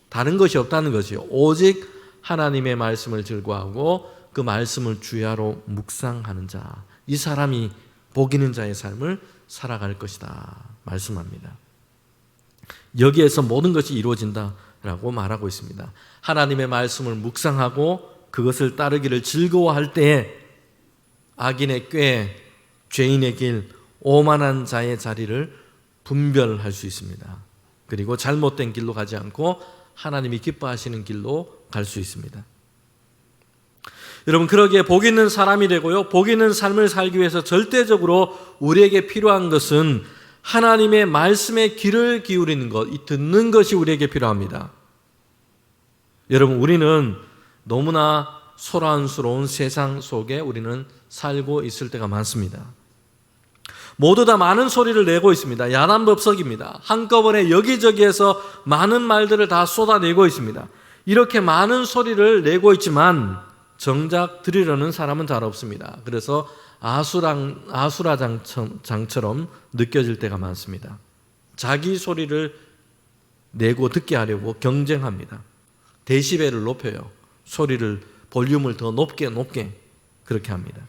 다른 것이 없다는 것이요. 오직 하나님의 말씀을 즐거워하고 그 말씀을 주야로 묵상하는 자, 이 사람이 복 있는 자의 삶을 살아갈 것이다 말씀합니다. 여기에서 모든 것이 이루어진다라고 말하고 있습니다. 하나님의 말씀을 묵상하고 그것을 따르기를 즐거워할 때에 악인의 꾀, 죄인의 길, 오만한 자의 자리를 분별할 수 있습니다. 그리고 잘못된 길로 가지 않고 하나님이 기뻐하시는 길로 갈 수 있습니다. 여러분, 그러기에 복 있는 사람이 되고요, 복 있는 삶을 살기 위해서 절대적으로 우리에게 필요한 것은 하나님의 말씀에 귀를 기울이는 것, 이 듣는 것이 우리에게 필요합니다. 여러분, 우리는 너무나 소란스러운 세상 속에 우리는 살고 있을 때가 많습니다. 모두 다 많은 소리를 내고 있습니다. 야단법석입니다. 한꺼번에 여기저기에서 많은 말들을 다 쏟아내고 있습니다. 이렇게 많은 소리를 내고 있지만 정작 들으려는 사람은 잘 없습니다. 그래서 아수라장처럼 느껴질 때가 많습니다. 자기 소리를 내고 듣게 하려고 경쟁합니다. 데시벨을 높여요. 소리를, 볼륨을 더 높게 그렇게 합니다.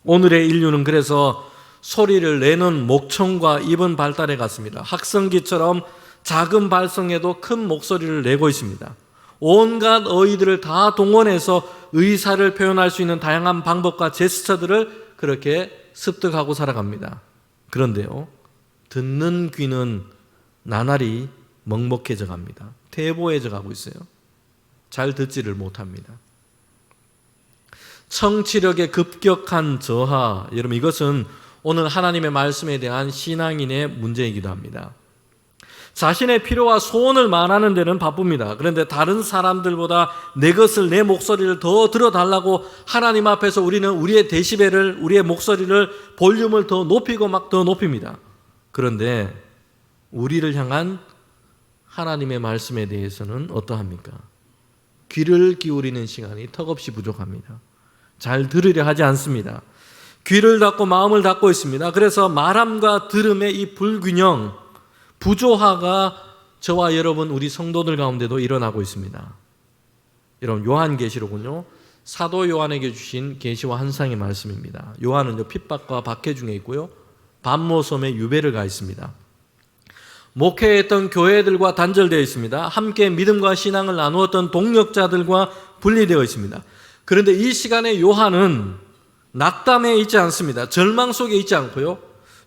오늘의 인류는 그래서 소리를 내는 목청과 입은 발달해 갔습니다. 학성기처럼 작은 발성에도 큰 목소리를 내고 있습니다. 온갖 어휘들을 다 동원해서 의사를 표현할 수 있는 다양한 방법과 제스처들을 그렇게 습득하고 살아갑니다. 그런데요, 듣는 귀는 나날이 먹먹해져 갑니다. 퇴보해져 가고 있어요. 잘 듣지를 못합니다. 청취력의 급격한 저하, 여러분 이것은 오늘 하나님의 말씀에 대한 신앙인의 문제이기도 합니다. 자신의 필요와 소원을 말하는 데는 바쁩니다. 그런데 다른 사람들보다 내 것을, 내 목소리를 더 들어달라고 하나님 앞에서 우리는 우리의 데시벨을, 우리의 목소리를, 볼륨을 더 높이고 막 더 높입니다. 그런데 우리를 향한 하나님의 말씀에 대해서는 어떠합니까? 귀를 기울이는 시간이 턱없이 부족합니다. 잘 들으려 하지 않습니다. 귀를 닫고 마음을 닫고 있습니다. 그래서 말함과 들음의 이 불균형, 부조화가 저와 여러분 우리 성도들 가운데도 일어나고 있습니다. 여러분 요한계시록은요, 사도 요한에게 주신 계시와 환상의 말씀입니다. 요한은요, 핍박과 박해 중에 있고요, 반모섬에 유배를 가 있습니다. 목회했던 교회들과 단절되어 있습니다. 함께 믿음과 신앙을 나누었던 동역자들과 분리되어 있습니다. 그런데 이 시간에 요한은 낙담에 있지 않습니다. 절망 속에 있지 않고요,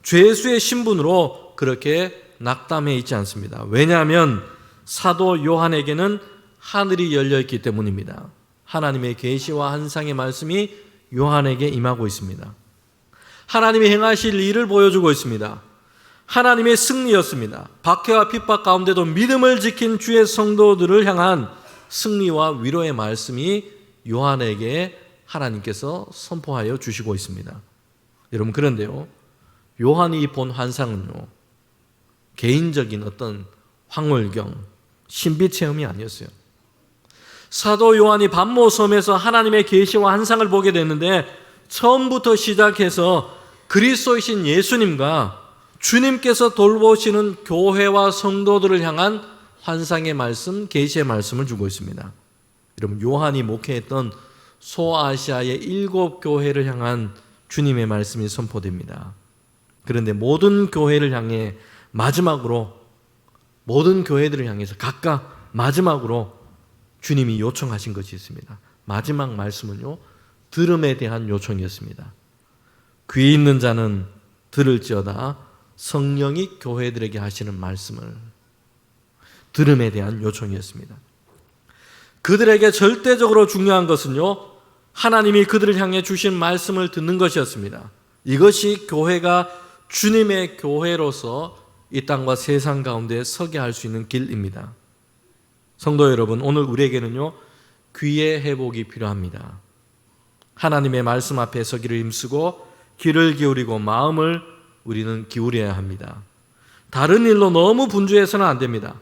죄수의 신분으로 그렇게 낙담해 있지 않습니다. 왜냐하면 사도 요한에게는 하늘이 열려 있기 때문입니다. 하나님의 계시와 환상의 말씀이 요한에게 임하고 있습니다. 하나님이 행하실 일을 보여주고 있습니다. 하나님의 승리였습니다. 박해와 핍박 가운데도 믿음을 지킨 주의 성도들을 향한 승리와 위로의 말씀이 요한에게 하나님께서 선포하여 주시고 있습니다. 여러분, 그런데요, 요한이 본 환상은요, 개인적인 어떤 황홀경, 신비 체험이 아니었어요. 사도 요한이 반모섬에서 하나님의 계시와 환상을 보게 됐는데, 처음부터 시작해서 그리스도이신 예수님과 주님께서 돌보시는 교회와 성도들을 향한 환상의 말씀, 계시의 말씀을 주고 있습니다. 여러분, 요한이 목회했던 소아시아의 7교회를 향한 주님의 말씀이 선포됩니다. 그런데 모든 교회를 향해 마지막으로, 모든 교회들을 향해서 각각 마지막으로 주님이 요청하신 것이 있습니다. 마지막 말씀은요, 들음에 대한 요청이었습니다. 귀 있는 자는 들을지어다. 성령이 교회들에게 하시는 말씀을, 들음에 대한 요청이었습니다. 그들에게 절대적으로 중요한 것은요, 하나님이 그들을 향해 주신 말씀을 듣는 것이었습니다. 이것이 교회가 주님의 교회로서 이 땅과 세상 가운데 서게 할 수 있는 길입니다. 성도 여러분, 오늘 우리에게는요, 귀의 회복이 필요합니다. 하나님의 말씀 앞에 서기를 힘쓰고 귀를 기울이고 마음을 우리는 기울여야 합니다. 다른 일로 너무 분주해서는 안 됩니다.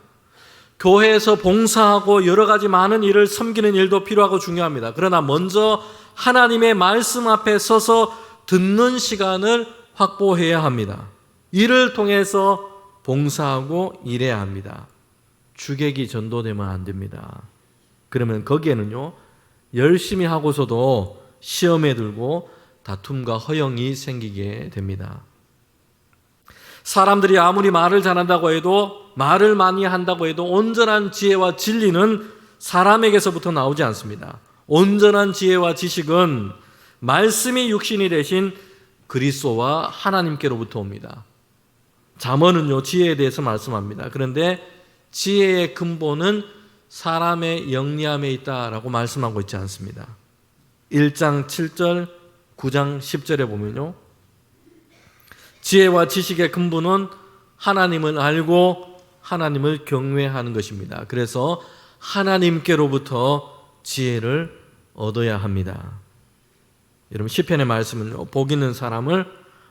교회에서 봉사하고 여러 가지 많은 일을 섬기는 일도 필요하고 중요합니다. 그러나 먼저 하나님의 말씀 앞에 서서 듣는 시간을 확보해야 합니다. 이를 통해서 봉사하고 일해야 합니다. 주객이 전도되면 안 됩니다. 그러면 거기에는요, 열심히 하고서도 시험에 들고 다툼과 허영이 생기게 됩니다. 사람들이 아무리 말을 잘한다고 해도, 말을 많이 한다고 해도 온전한 지혜와 진리는 사람에게서부터 나오지 않습니다. 온전한 지혜와 지식은 말씀이 육신이 되신 그리스도와 하나님께로부터 옵니다. 잠언은요, 지혜에 대해서 말씀합니다. 그런데 지혜의 근본은 사람의 영리함에 있다라고 말씀하고 있지 않습니다. 1장 7절, 9장 10절에 보면요, 지혜와 지식의 근본은 하나님을 알고 하나님을 경외하는 것입니다. 그래서 하나님께로부터 지혜를 얻어야 합니다. 여러분, 시편의 말씀은 복 있는 사람을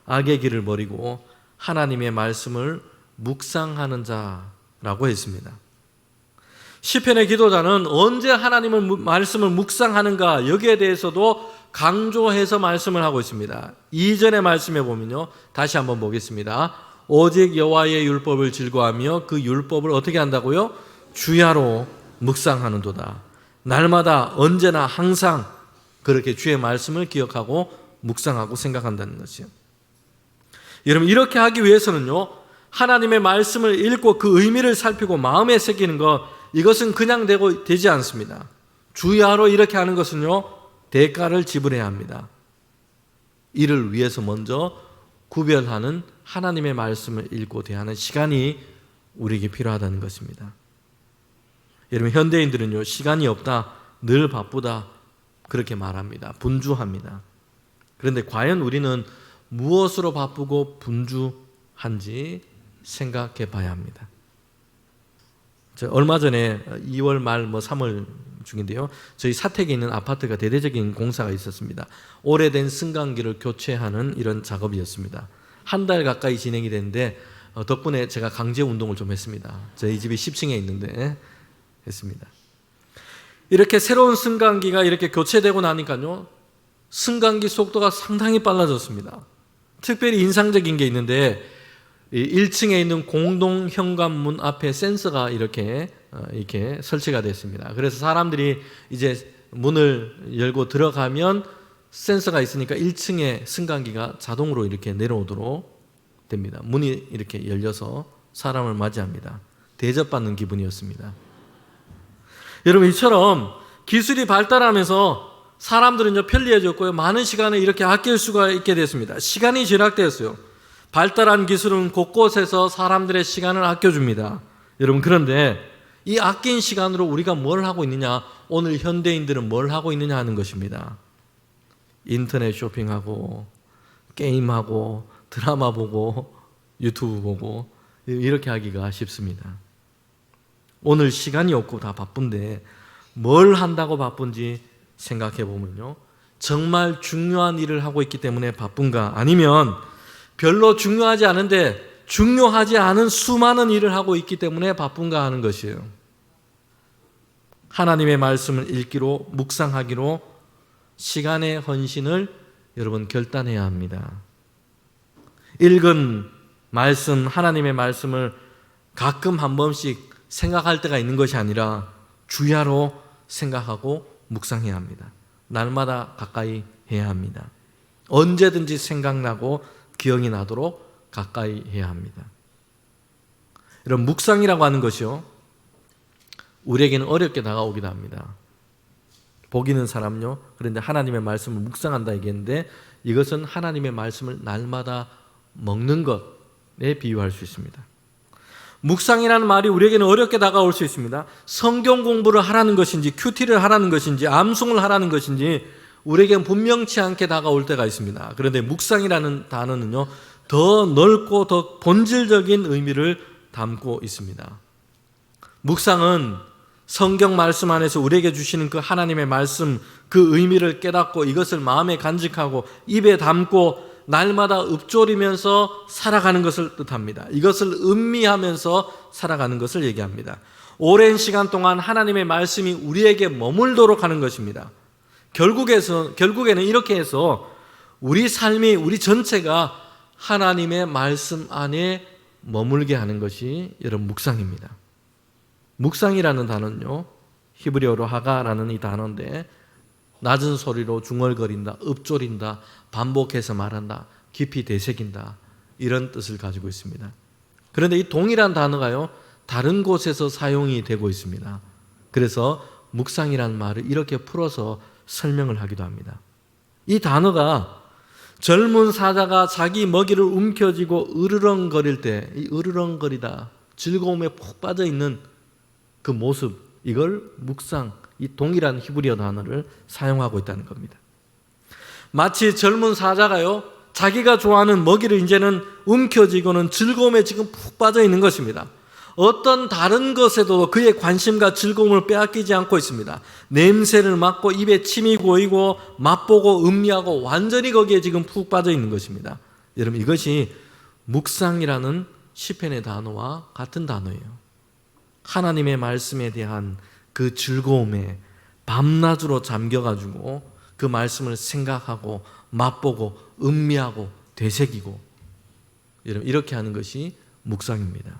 악의 길을 버리고 하나님의 말씀을 묵상하는 자라고 했습니다. 시편의 기도자는 언제 하나님의 말씀을 묵상하는가 여기에 대해서도 강조해서 말씀을 하고 있습니다. 이전의 말씀에 보면요, 다시 한번 보겠습니다. 오직 여호와의 율법을 즐거워하며 그 율법을 어떻게 한다고요? 주야로 묵상하는도다. 날마다 언제나 항상 그렇게 주의 말씀을 기억하고 묵상하고 생각한다는 것이요. 여러분, 이렇게 하기 위해서는요, 하나님의 말씀을 읽고 그 의미를 살피고 마음에 새기는 것, 이것은 그냥 되지 않습니다. 주야로 이렇게 하는 것은요, 대가를 지불해야 합니다. 이를 위해서 먼저 구별하는 하나님의 말씀을 읽고 대하는 시간이 우리에게 필요하다는 것입니다. 여러분, 현대인들은요, 시간이 없다, 늘 바쁘다 그렇게 말합니다. 분주합니다. 그런데 과연 우리는 무엇으로 바쁘고 분주한지 생각해 봐야 합니다. 얼마 전에 2월 말 3월 중인데요, 저희 사택에 있는 아파트가 대대적인 공사가 있었습니다. 오래된 승강기를 교체하는 이런 작업이었습니다. 한 달 가까이 진행이 됐는데 덕분에 제가 강제 운동을 좀 했습니다. 저희 집이 10층에 있는데 했습니다. 이렇게 새로운 승강기가 이렇게 교체되고 나니까요, 승강기 속도가 상당히 빨라졌습니다. 특별히 인상적인 게 있는데 1층에 있는 공동 현관문 앞에 센서가 이렇게 설치가 됐습니다. 그래서 사람들이 이제 문을 열고 들어가면 센서가 있으니까 1층에 승강기가 자동으로 이렇게 내려오도록 됩니다. 문이 이렇게 열려서 사람을 맞이합니다. 대접받는 기분이었습니다. 여러분, 이처럼 기술이 발달하면서 사람들은 편리해졌고요, 많은 시간을 이렇게 아낄 수가 있게 됐습니다. 시간이 절약되었어요. 발달한 기술은 곳곳에서 사람들의 시간을 아껴줍니다. 여러분, 그런데 이 아낀 시간으로 우리가 뭘 하고 있느냐, 오늘 현대인들은 뭘 하고 있느냐 하는 것입니다. 인터넷 쇼핑하고 게임하고 드라마 보고 유튜브 보고 이렇게 하기가 쉽습니다. 오늘 시간이 없고 다 바쁜데 뭘 한다고 바쁜지 생각해 보면요, 정말 중요한 일을 하고 있기 때문에 바쁜가, 아니면 별로 중요하지 않은데 중요하지 않은 수많은 일을 하고 있기 때문에 바쁜가 하는 것이에요. 하나님의 말씀을 읽기로, 묵상하기로 시간의 헌신을 여러분 결단해야 합니다. 읽은 말씀, 하나님의 말씀을 가끔 한 번씩 생각할 때가 있는 것이 아니라 주야로 생각하고 묵상해야 합니다. 날마다 가까이 해야 합니다. 언제든지 생각나고 기억이 나도록 가까이 해야 합니다. 이런 묵상이라고 하는 것이요, 우리에게는 어렵게 다가오기도 합니다. 복 있는 사람요, 그런데 하나님의 말씀을 묵상한다 얘기했는데 이것은 하나님의 말씀을 날마다 먹는 것에 비유할 수 있습니다. 묵상이라는 말이 우리에게는 어렵게 다가올 수 있습니다. 성경 공부를 하라는 것인지, 큐티를 하라는 것인지, 암송을 하라는 것인지 우리에게는 분명치 않게 다가올 때가 있습니다. 그런데 묵상이라는 단어는요, 더 넓고 더 본질적인 의미를 담고 있습니다. 묵상은 성경 말씀 안에서 우리에게 주시는 그 하나님의 말씀, 그 의미를 깨닫고 이것을 마음에 간직하고 입에 담고 날마다 읊조리면서 살아가는 것을 뜻합니다. 이것을 음미하면서 살아가는 것을 얘기합니다. 오랜 시간 동안 하나님의 말씀이 우리에게 머물도록 하는 것입니다. 결국에는 이렇게 해서 우리 삶이, 우리 전체가 하나님의 말씀 안에 머물게 하는 것이 여러분 묵상입니다. 묵상이라는 단어는요, 히브리어로 하가라는 이 단어인데 낮은 소리로 중얼거린다, 읊조린다, 반복해서 말한다, 깊이 되새긴다, 이런 뜻을 가지고 있습니다. 그런데 이 동일한 단어가요, 다른 곳에서 사용이 되고 있습니다. 그래서 묵상이라는 말을 이렇게 풀어서 설명을 하기도 합니다. 이 단어가 젊은 사자가 자기 먹이를 움켜쥐고 으르렁거릴 때, 이 으르렁거리다, 즐거움에 푹 빠져 있는 그 모습, 이걸 묵상, 이 동일한 히브리어 단어를 사용하고 있다는 겁니다. 마치 젊은 사자가요, 자기가 좋아하는 먹이를 이제는 움켜쥐고는 즐거움에 지금 푹 빠져 있는 것입니다. 어떤 다른 것에도 그의 관심과 즐거움을 빼앗기지 않고 있습니다. 냄새를 맡고 입에 침이 고이고 맛보고 음미하고 완전히 거기에 지금 푹 빠져 있는 것입니다. 여러분 이것이 묵상이라는 시편의 단어와 같은 단어예요. 하나님의 말씀에 대한 그 즐거움에 밤낮으로 잠겨가지고 그 말씀을 생각하고 맛보고 음미하고 되새기고 여러분 이렇게 하는 것이 묵상입니다.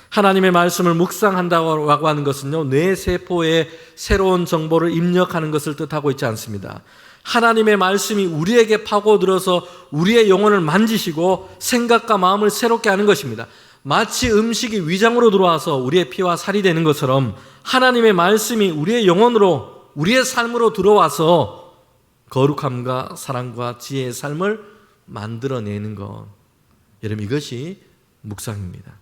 하나님의 말씀을 묵상한다고 하는 것은요, 뇌 세포에 새로운 정보를 입력하는 것을 뜻하고 있지 않습니다. 하나님의 말씀이 우리에게 파고들어서 우리의 영혼을 만지시고 생각과 마음을 새롭게 하는 것입니다. 마치 음식이 위장으로 들어와서 우리의 피와 살이 되는 것처럼 하나님의 말씀이 우리의 영혼으로, 우리의 삶으로 들어와서 거룩함과 사랑과 지혜의 삶을 만들어내는 것. 여러분 이것이 묵상입니다.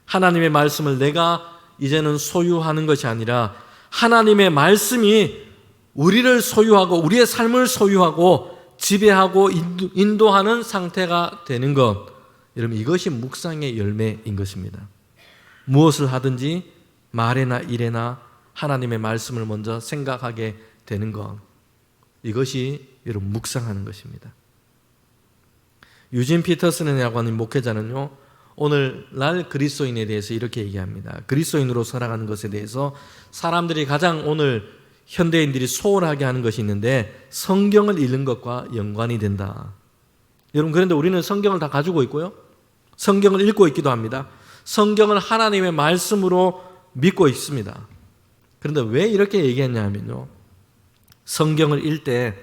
하나님의 말씀을 내가 이제는 소유하는 것이 아니라 하나님의 말씀이 우리를 소유하고 우리의 삶을 소유하고 지배하고 인도하는 상태가 되는 것. 여러분 이것이 묵상의 열매인 것입니다. 무엇을 하든지 말에나 일에나 하나님의 말씀을 먼저 생각하게 되는 것. 이것이 여러분 묵상하는 것입니다. 유진 피터슨이라고 하는 목회자는요, 오늘날 그리스도인에 대해서 이렇게 얘기합니다. 그리스도인으로 살아가는 것에 대해서 사람들이 가장 오늘 현대인들이 소홀하게 하는 것이 있는데 성경을 읽는 것과 연관이 된다. 여러분 그런데 우리는 성경을 다 가지고 있고요, 성경을 읽고 있기도 합니다. 성경을 하나님의 말씀으로 믿고 있습니다. 그런데 왜 이렇게 얘기했냐면요, 성경을 읽을 때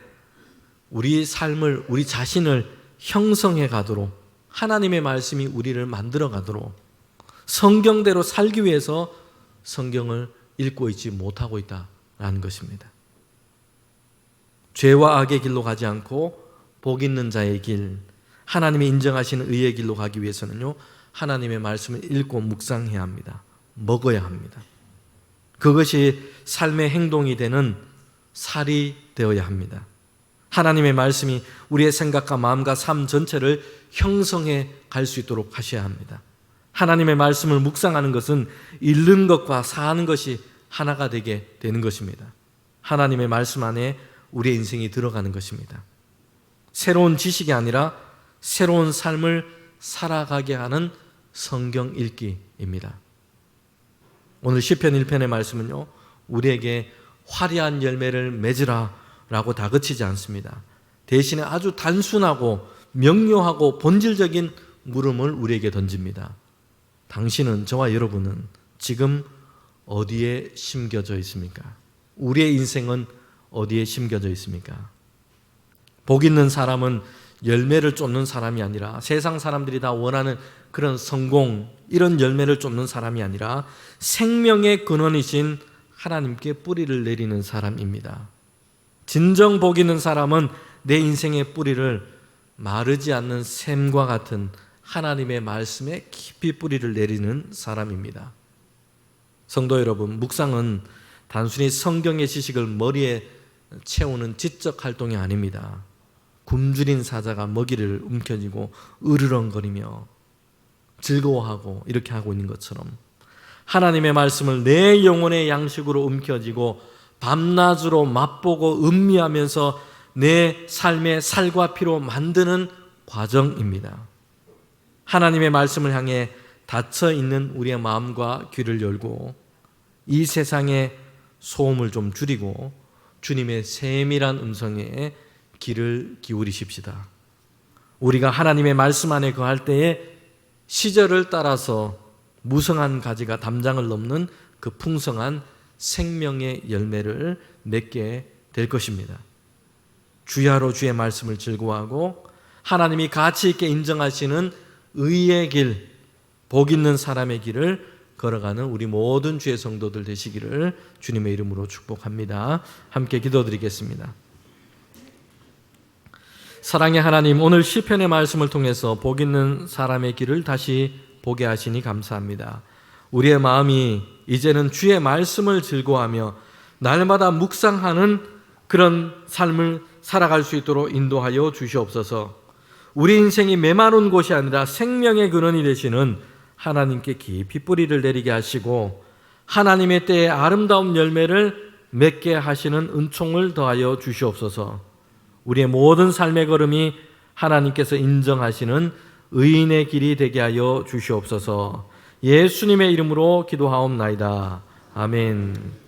우리 삶을, 우리 자신을 형성해 가도록 하나님의 말씀이 우리를 만들어 가도록 성경대로 살기 위해서 성경을 읽고 있지 못하고 있다라는 것입니다. 죄와 악의 길로 가지 않고 복 있는 자의 길, 하나님이 인정하시는 의의 길로 가기 위해서는요, 하나님의 말씀을 읽고 묵상해야 합니다. 먹어야 합니다. 그것이 삶의 행동이 되는 살이 되어야 합니다. 하나님의 말씀이 우리의 생각과 마음과 삶 전체를 형성해 갈 수 있도록 하셔야 합니다. 하나님의 말씀을 묵상하는 것은 읽는 것과 사는 것이 하나가 되게 되는 것입니다. 하나님의 말씀 안에 우리의 인생이 들어가는 것입니다. 새로운 지식이 아니라 새로운 삶을 살아가게 하는 성경 읽기입니다. 오늘 시편 1편의 말씀은요, 우리에게 화려한 열매를 맺으라 라고 다그치지 않습니다. 대신에 아주 단순하고 명료하고 본질적인 물음을 우리에게 던집니다. 당신은, 저와 여러분은 지금 어디에 심겨져 있습니까? 우리의 인생은 어디에 심겨져 있습니까? 복 있는 사람은 열매를 쫓는 사람이 아니라, 세상 사람들이 다 원하는 그런 성공, 이런 열매를 쫓는 사람이 아니라 생명의 근원이신 하나님께 뿌리를 내리는 사람입니다. 진정 복 있는 사람은 내 인생의 뿌리를 마르지 않는 샘과 같은 하나님의 말씀에 깊이 뿌리를 내리는 사람입니다. 성도 여러분, 묵상은 단순히 성경의 지식을 머리에 채우는 지적 활동이 아닙니다. 굶주린 사자가 먹이를 움켜쥐고 으르렁거리며 즐거워하고 이렇게 하고 있는 것처럼 하나님의 말씀을 내 영혼의 양식으로 움켜쥐고 밤낮으로 맛보고 음미하면서 내 삶의 살과 피로 만드는 과정입니다. 하나님의 말씀을 향해 닫혀 있는 우리의 마음과 귀를 열고 이 세상의 소음을 좀 줄이고 주님의 세밀한 음성에 귀를 기울이십시다. 우리가 하나님의 말씀 안에 거할 때에 시절을 따라서 무성한 가지가 담장을 넘는 그 풍성한 생명의 열매를 맺게 될 것입니다. 주야로 주의 말씀을 즐거워하고 하나님이 가치 있게 인정하시는 의의 길, 복 있는 사람의 길을 걸어가는 우리 모든 주의 성도들 되시기를 주님의 이름으로 축복합니다. 함께 기도드리겠습니다. 사랑의 하나님, 오늘 시편의 말씀을 통해서 복 있는 사람의 길을 다시 보게 하시니 감사합니다. 우리의 마음이 이제는 주의 말씀을 즐거워하며 날마다 묵상하는 그런 삶을 살아갈 수 있도록 인도하여 주시옵소서. 우리 인생이 메마른 곳이 아니라 생명의 근원이 되시는 하나님께 깊이 뿌리를 내리게 하시고 하나님의 때에 아름다운 열매를 맺게 하시는 은총을 더하여 주시옵소서. 우리의 모든 삶의 걸음이 하나님께서 인정하시는 의인의 길이 되게 하여 주시옵소서. 예수님의 이름으로 기도하옵나이다. 아멘.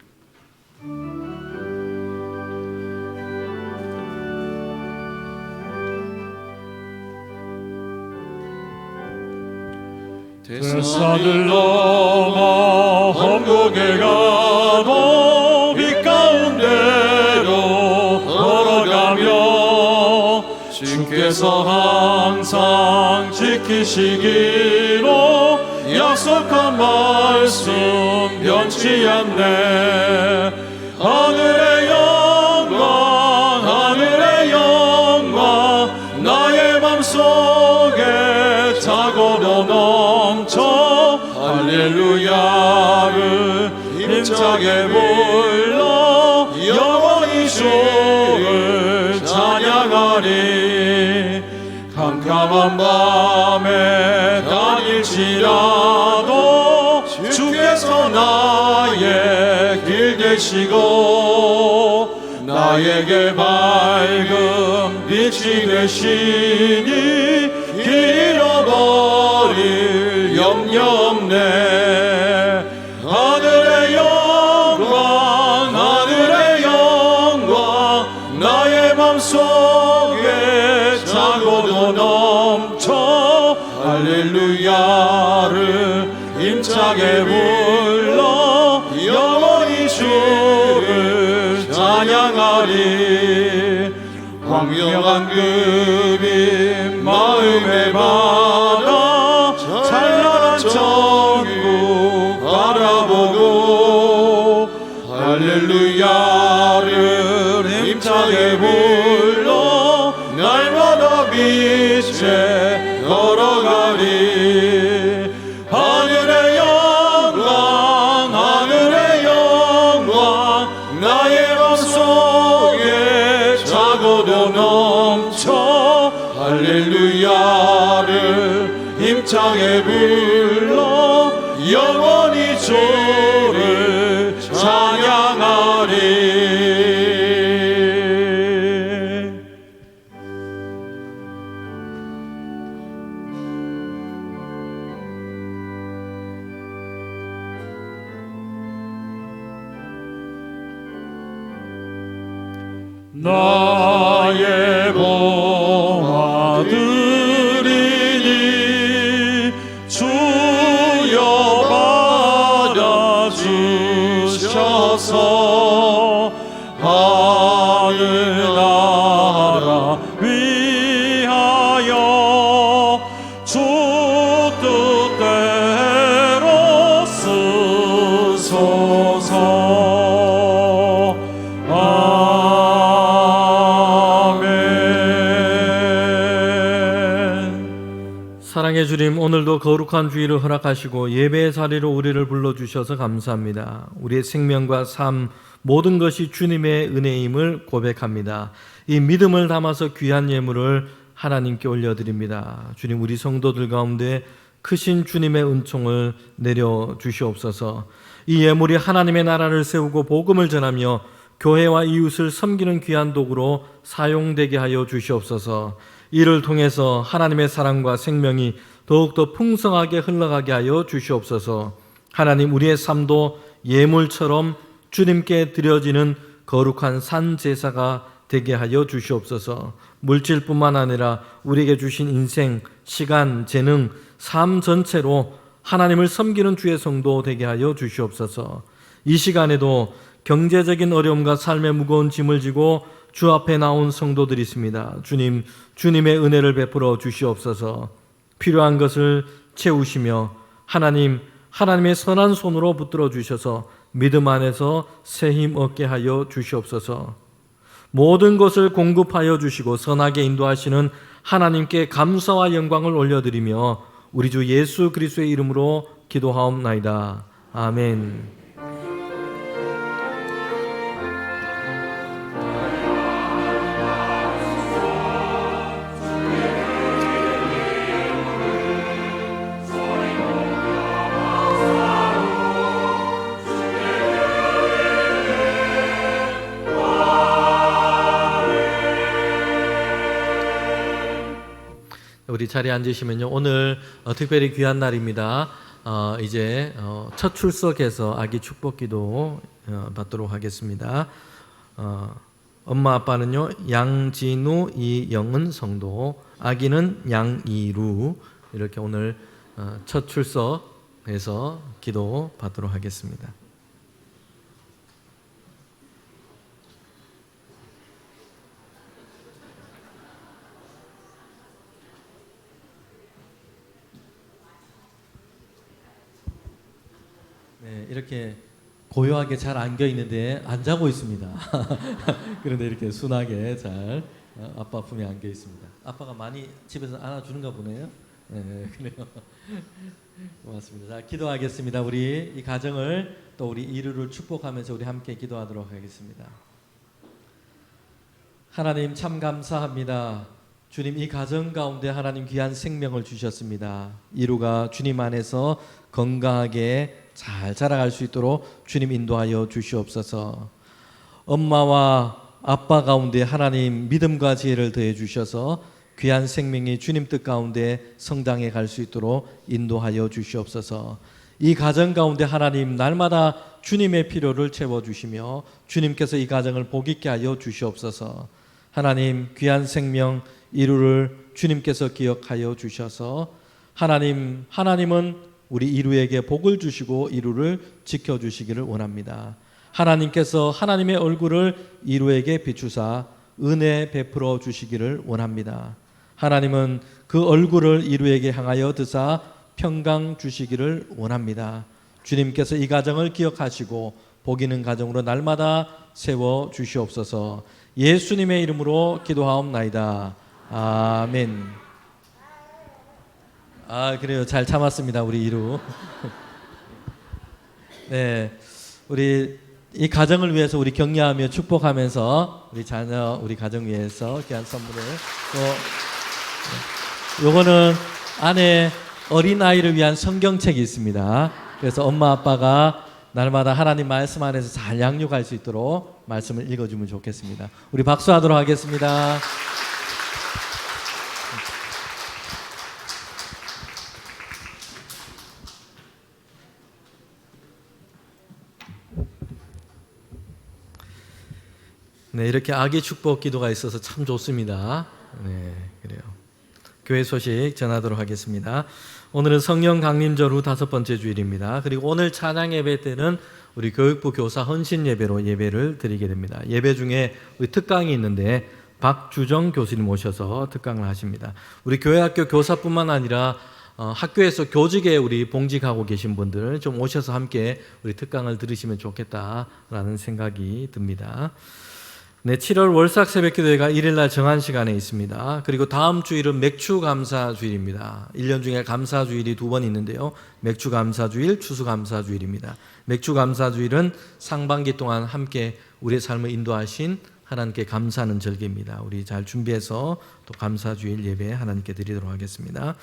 산을 넘어 천국에 가도 빛 가운데로 걸어가며 주께서 항상 지키시기로 약속한 말씀 변치 않네. 하늘의 영광 나의 맘속에 차고도 넘쳐 할렐루야를 힘차게 불러 영원히 주를 찬양하리. 캄캄한 밤에 다닐지라도 주께서 나의 길 되시고 나에게 밝은 빛이 되시니 길 잃어버릴 염려 없네. 하늘의 영광 나의 맘속에 차고도 넘쳐 할렐루야를 힘차게 불러 영원히 주를 찬양하리. 광명한 그빛 마음에 받아 찬란한 천국 바라보고 할렐루야를 힘차게 불러 날마다 빛에 걸어가리. 하늘의 영광 나의 맘속에 차고도 넘쳐 할렐루야를 힘차게 불러 영원히 주를 찬양하리. 나의 보아들이니 주여 받아주셔서 하늘나라 위하여 주 뜻대로 쓰소서. 사랑의 주님, 오늘도 거룩한 주일을 허락하시고 예배의 자리로 우리를 불러주셔서 감사합니다. 우리의 생명과 삶 모든 것이 주님의 은혜임을 고백합니다. 이 믿음을 담아서 귀한 예물을 하나님께 올려드립니다. 주님, 우리 성도들 가운데 크신 주님의 은총을 내려주시옵소서. 이 예물이 하나님의 나라를 세우고 복음을 전하며 교회와 이웃을 섬기는 귀한 도구로 사용되게 하여 주시옵소서. 이를 통해서 하나님의 사랑과 생명이 더욱더 풍성하게 흘러가게 하여 주시옵소서. 하나님, 우리의 삶도 예물처럼 주님께 드려지는 거룩한 산 제사가 되게 하여 주시옵소서. 물질뿐만 아니라 우리에게 주신 인생, 시간, 재능, 삶 전체로 하나님을 섬기는 주의 성도 되게 하여 주시옵소서. 이 시간에도 경제적인 어려움과 삶의 무거운 짐을 지고 주 앞에 나온 성도들이 있습니다. 주님, 주님의 은혜를 베풀어 주시옵소서. 필요한 것을 채우시며 하나님의 선한 손으로 붙들어 주셔서 믿음 안에서 새 힘 얻게 하여 주시옵소서. 모든 것을 공급하여 주시고 선하게 인도하시는 하나님께 감사와 영광을 올려드리며 우리 주 예수 그리스도의 이름으로 기도하옵나이다. 아멘. 우리 자리에 앉으시면요. 오늘 특별히 귀한 날입니다. 이제 첫 출석해서 아기 축복기도 받도록 하겠습니다. 엄마 아빠는요 양진우, 이영은 성도, 아기는 양이루 이렇게 오늘 첫 출석해서 기도 받도록 하겠습니다. 네, 이렇게 고요하게 잘 안겨 있는데 안 자고 있습니다. 그런데 이렇게 순하게 잘 아빠 품에 안겨 있습니다. 아빠가 많이 집에서 안아주는가 보네요. 네, 그래요. 고맙습니다. 자, 기도하겠습니다. 우리 이 가정을 또 우리 이루를 축복하면서 우리 함께 기도하도록 하겠습니다. 하나님 참 감사합니다. 주님 이 가정 가운데 하나님 귀한 생명을 주셨습니다. 이루가 주님 안에서 건강하게 잘 자라갈 수 있도록 주님 인도하여 주시옵소서. 엄마와 아빠 가운데 하나님 믿음과 지혜를 더해 주셔서 귀한 생명이 주님 뜻 가운데 성장해 갈 수 있도록 인도하여 주시옵소서. 이 가정 가운데 하나님 날마다 주님의 필요를 채워주시며 주님께서 이 가정을 복 있게 하여 주시옵소서. 하나님 귀한 생명 이루를 주님께서 기억하여 주셔서 하나님은 우리 이루에게 복을 주시고 이루를 지켜주시기를 원합니다. 하나님께서 하나님의 얼굴을 이루에게 비추사 은혜 베풀어 주시기를 원합니다. 하나님은 그 얼굴을 이루에게 향하여 드사 평강 주시기를 원합니다. 주님께서 이 가정을 기억하시고 복 있는 가정으로 날마다 세워 주시옵소서. 예수님의 이름으로 기도하옵나이다. 아멘. 그래요. 잘 참았습니다. 우리 이루. 네, 우리 이 가정을 위해서 우리 격려하며 축복하면서 우리 자녀, 우리 가정 위해서 귀한 선물을 또 요거는 안에 어린 아이를 위한 성경책이 있습니다. 그래서 엄마 아빠가 날마다 하나님 말씀 안에서 잘 양육할 수 있도록 말씀을 읽어주면 좋겠습니다. 우리 박수하도록 하겠습니다. 네, 이렇게 아기 축복 기도가 있어서 참 좋습니다. 네, 그래요. 교회 소식 전하도록 하겠습니다. 오늘은 성령 강림절 후 5번째 주일입니다. 그리고 오늘 찬양 예배 때는 우리 교육부 교사 헌신 예배로 예배를 드리게 됩니다. 예배 중에 우리 특강이 있는데 박주정 교수님 오셔서 특강을 하십니다. 우리 교회 학교 교사뿐만 아니라 학교에서 교직에 우리 봉직하고 계신 분들 좀 오셔서 함께 우리 특강을 들으시면 좋겠다라는 생각이 듭니다. 네, 7월 월삭 새벽기도회가 1일날 정한 시간에 있습니다. 그리고 다음 주일은 맥주감사주일입니다. 1년 중에 감사주일이 2번 있는데요. 맥주감사주일, 추수감사주일입니다. 맥주감사주일은 상반기 동안 함께 우리의 삶을 인도하신 하나님께 감사하는 절기입니다. 우리 잘 준비해서 또 감사주일 예배 하나님께 드리도록 하겠습니다.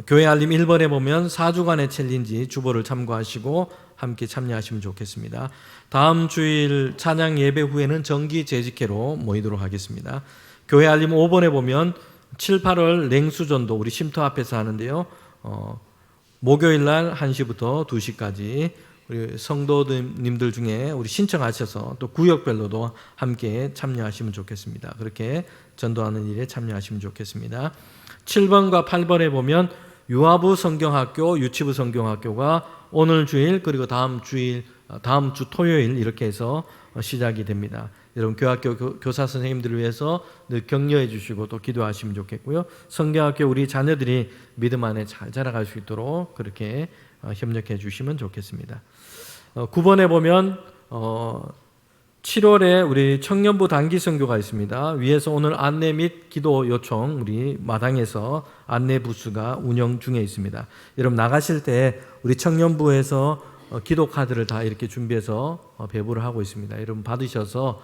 교회 알림 1번에 보면 4주간의 챌린지 주보를 참고하시고 함께 참여하시면 좋겠습니다. 다음 주일 찬양 예배 후에는 정기 재직회로 모이도록 하겠습니다. 교회 알림 5번에 보면 7, 8월 냉수전도 우리 쉼터 앞에서 하는데요. 목요일 날 1시부터 2시까지 우리 성도님들 중에 우리 신청하셔서 또 구역별로도 함께 참여하시면 좋겠습니다. 그렇게 전도하는 일에 참여하시면 좋겠습니다. 7번과 8번에 보면 유아부 성경학교, 유치부 성경학교가 오늘 주일 그리고 다음 주 토요일 이렇게 해서 시작이 됩니다. 여러분 교학교 교사 선생님들을 위해서 늘 격려해 주시고 또 기도하시면 좋겠고요. 성경학교 우리 자녀들이 믿음 안에 잘 자라갈 수 있도록 그렇게 협력해 주시면 좋겠습니다. 9번에 보면 7월에 우리 청년부 단기 선교가 있습니다. 위에서 오늘 안내 및 기도 요청 우리 마당에서 안내 부스가 운영 중에 있습니다. 여러분 나가실 때 우리 청년부에서 기도 카드를 다 이렇게 준비해서 배부를 하고 있습니다. 여러분 받으셔서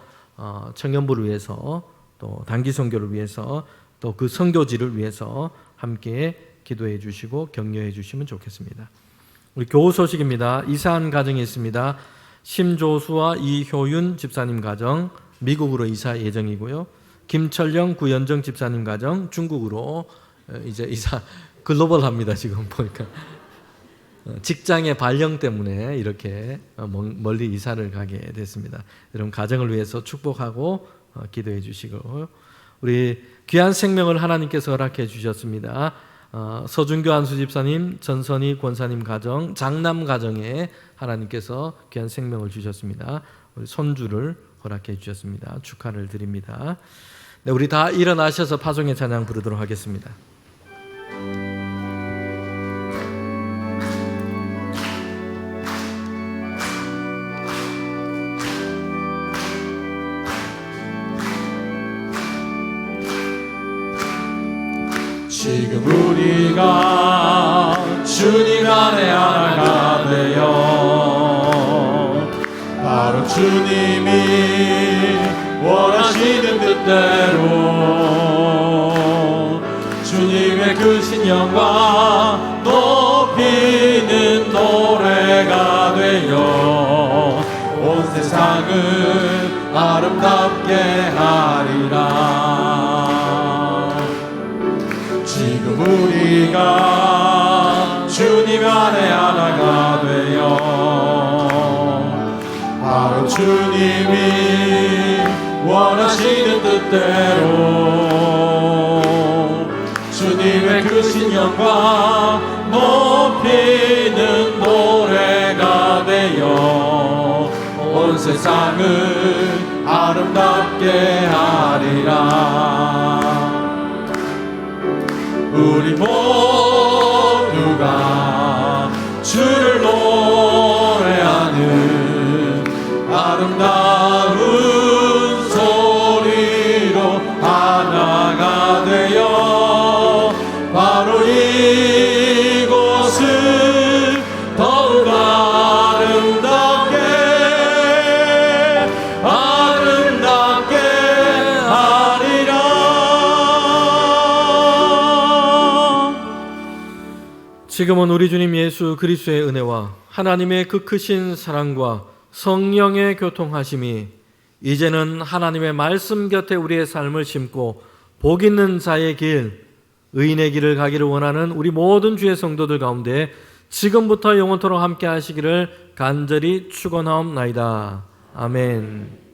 청년부를 위해서 또 단기 선교를 위해서 또 그 선교지를 위해서 함께 기도해 주시고 격려해 주시면 좋겠습니다. 우리 교우 소식입니다. 이사한 가정이 있습니다. 심조수와 이효윤 집사님 가정 미국으로 이사 예정이고요. 김철영 구연정 집사님 가정 중국으로 이제 이사 글로벌합니다. 지금 보니까 직장의 발령 때문에 이렇게 멀리 이사를 가게 됐습니다. 여러분 가정을 위해서 축복하고 기도해 주시고, 우리 귀한 생명을 하나님께서 허락해 주셨습니다. 서준교 안수 집사님, 전선희 권사님 가정, 장남 가정에 하나님께서 귀한 생명을 주셨습니다. 우리 손주를 허락해 주셨습니다. 축하를 드립니다. 네, 우리 다 일어나셔서 파송의 찬양 부르도록 하겠습니다. 지금 우리가 주님 안에 하나가 되어 바로 주님이 원하시는 뜻대로 주님의 크신 영광 높이는 노래가 되어 온 세상을 아름답게 하리라. 지금 우리가 주님 안에 하나가 되어 바로 주님이 원하시는 뜻대로 주님의 크신 영광 높이는 노래가 되어 온 세상을 아름답게 하리라. 우리 모두가 주를 노래하는 아름다운 소리로 하나가 되어 바로 이곳을 더욱 아름답게 하리라. 지금은 우리 주님 예수 그리스도의 은혜와 하나님의 그 크신 사랑과 성령의 교통하심이 이제는 하나님의 말씀 곁에 우리의 삶을 심고 복 있는 자의 길, 의인의 길을 가기를 원하는 우리 모든 주의 성도들 가운데 지금부터 영원토록 함께 하시기를 간절히 축원하옵나이다. 아멘.